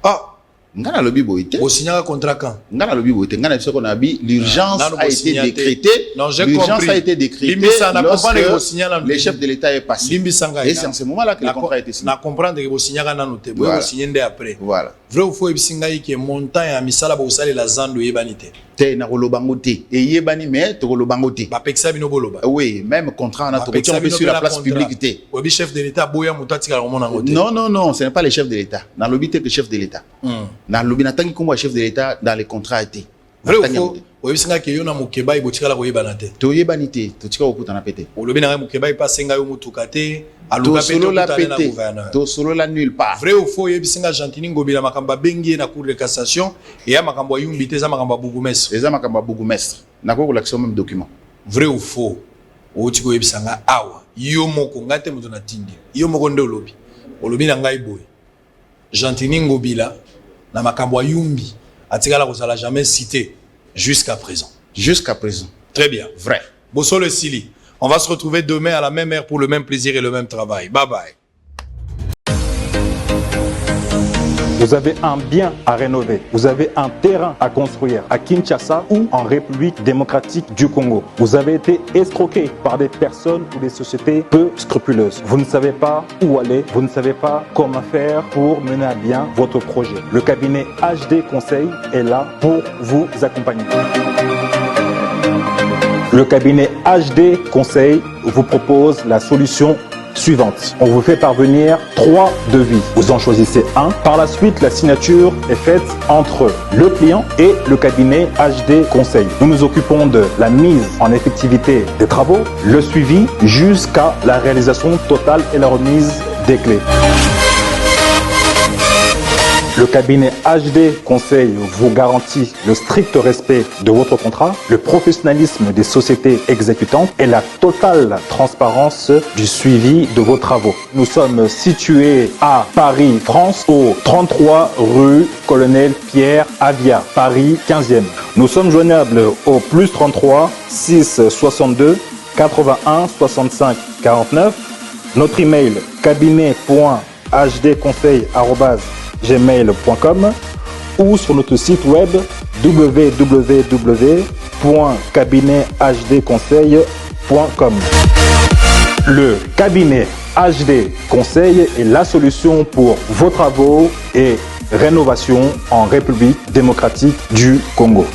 Ah, ngana lobi boite. Au signer un contrat quand? Ngana lobi boite. Ngana ce qu'on a dit, l'urgence a été décrétée. Non, j'ai compris. L'urgence a été décrétée lorsque le chef de l'État est passé. Et c'est en ce moment-là que le contrat a été signé. Na comprendre que vous signez un noté, vous signez après. Voilà. Vrai ou faux, il que montant et misala bo sale la zando yebanité. Te na kolobangote et yebani mais to kolobangote. Ba peksa bino boloba. Oui, même contrat on a trouvé sur la place publique. Obi chef de l'État boya mutati kala mona ngote. Non, ce n'est pas le chef de l'État. Dans l'obité que chef de l'État. Dans l'obinatangi comme chef de l'État dans les contrats été. Vrai ou faux? Obi singa ke yona mukeba ibotikala ko yebanate. To yebanité, to tika okuta na pété. Olobi na mukeba ipasenga yo mutukate. To solo la pété. To solo la nulle part. Vrai ou faux yebisinga Gentini Ngobila makamba bengi na cour de cassation et ya makamba yumbi te za makamba bourgmestre. Eza makamba bourgmestre. Na ko l'action même document. Vrai ou faux? Otiko yebisanga awa. Yo moko ngate muto na tindi. Yo moko nde olobi. Olobi na ngai boy. Gentini Ngobila na makamba yumbi atikala ko sala jamais cité jusqu'à présent. Jusqu'à présent. Très bien. Vrai. Bossolo Sili. On va se retrouver demain à la même heure pour le même plaisir et le même travail. Bye bye. Vous avez un bien à rénover, vous avez un terrain à construire à Kinshasa ou en République démocratique du Congo. Vous avez été escroqué par des personnes ou des sociétés peu scrupuleuses. Vous ne savez pas où aller, vous ne savez pas comment faire pour mener à bien votre projet. Le cabinet HD Conseil est là pour vous accompagner. Le cabinet HD Conseil vous propose la solution suivante. On vous fait parvenir 3 devis. Vous en choisissez un. Par la suite, la signature est faite entre le client et le cabinet HD Conseil. Nous nous occupons de la mise en effectivité des travaux, le suivi jusqu'à la réalisation totale et la remise des clés. Le cabinet HD Conseil vous garantit le strict respect de votre contrat, le professionnalisme des sociétés exécutantes et la totale transparence du suivi de vos travaux. Nous sommes situés à Paris, France, au 33 rue Colonel Pierre Avia, Paris 15e. Nous sommes joignables au +33 6 62 81 65 49. Notre email cabinet.hdconseil@gmail.com ou sur notre site web www.cabinethdconseil.com. Le cabinet HD Conseil est la solution pour vos travaux et rénovation en République démocratique du Congo.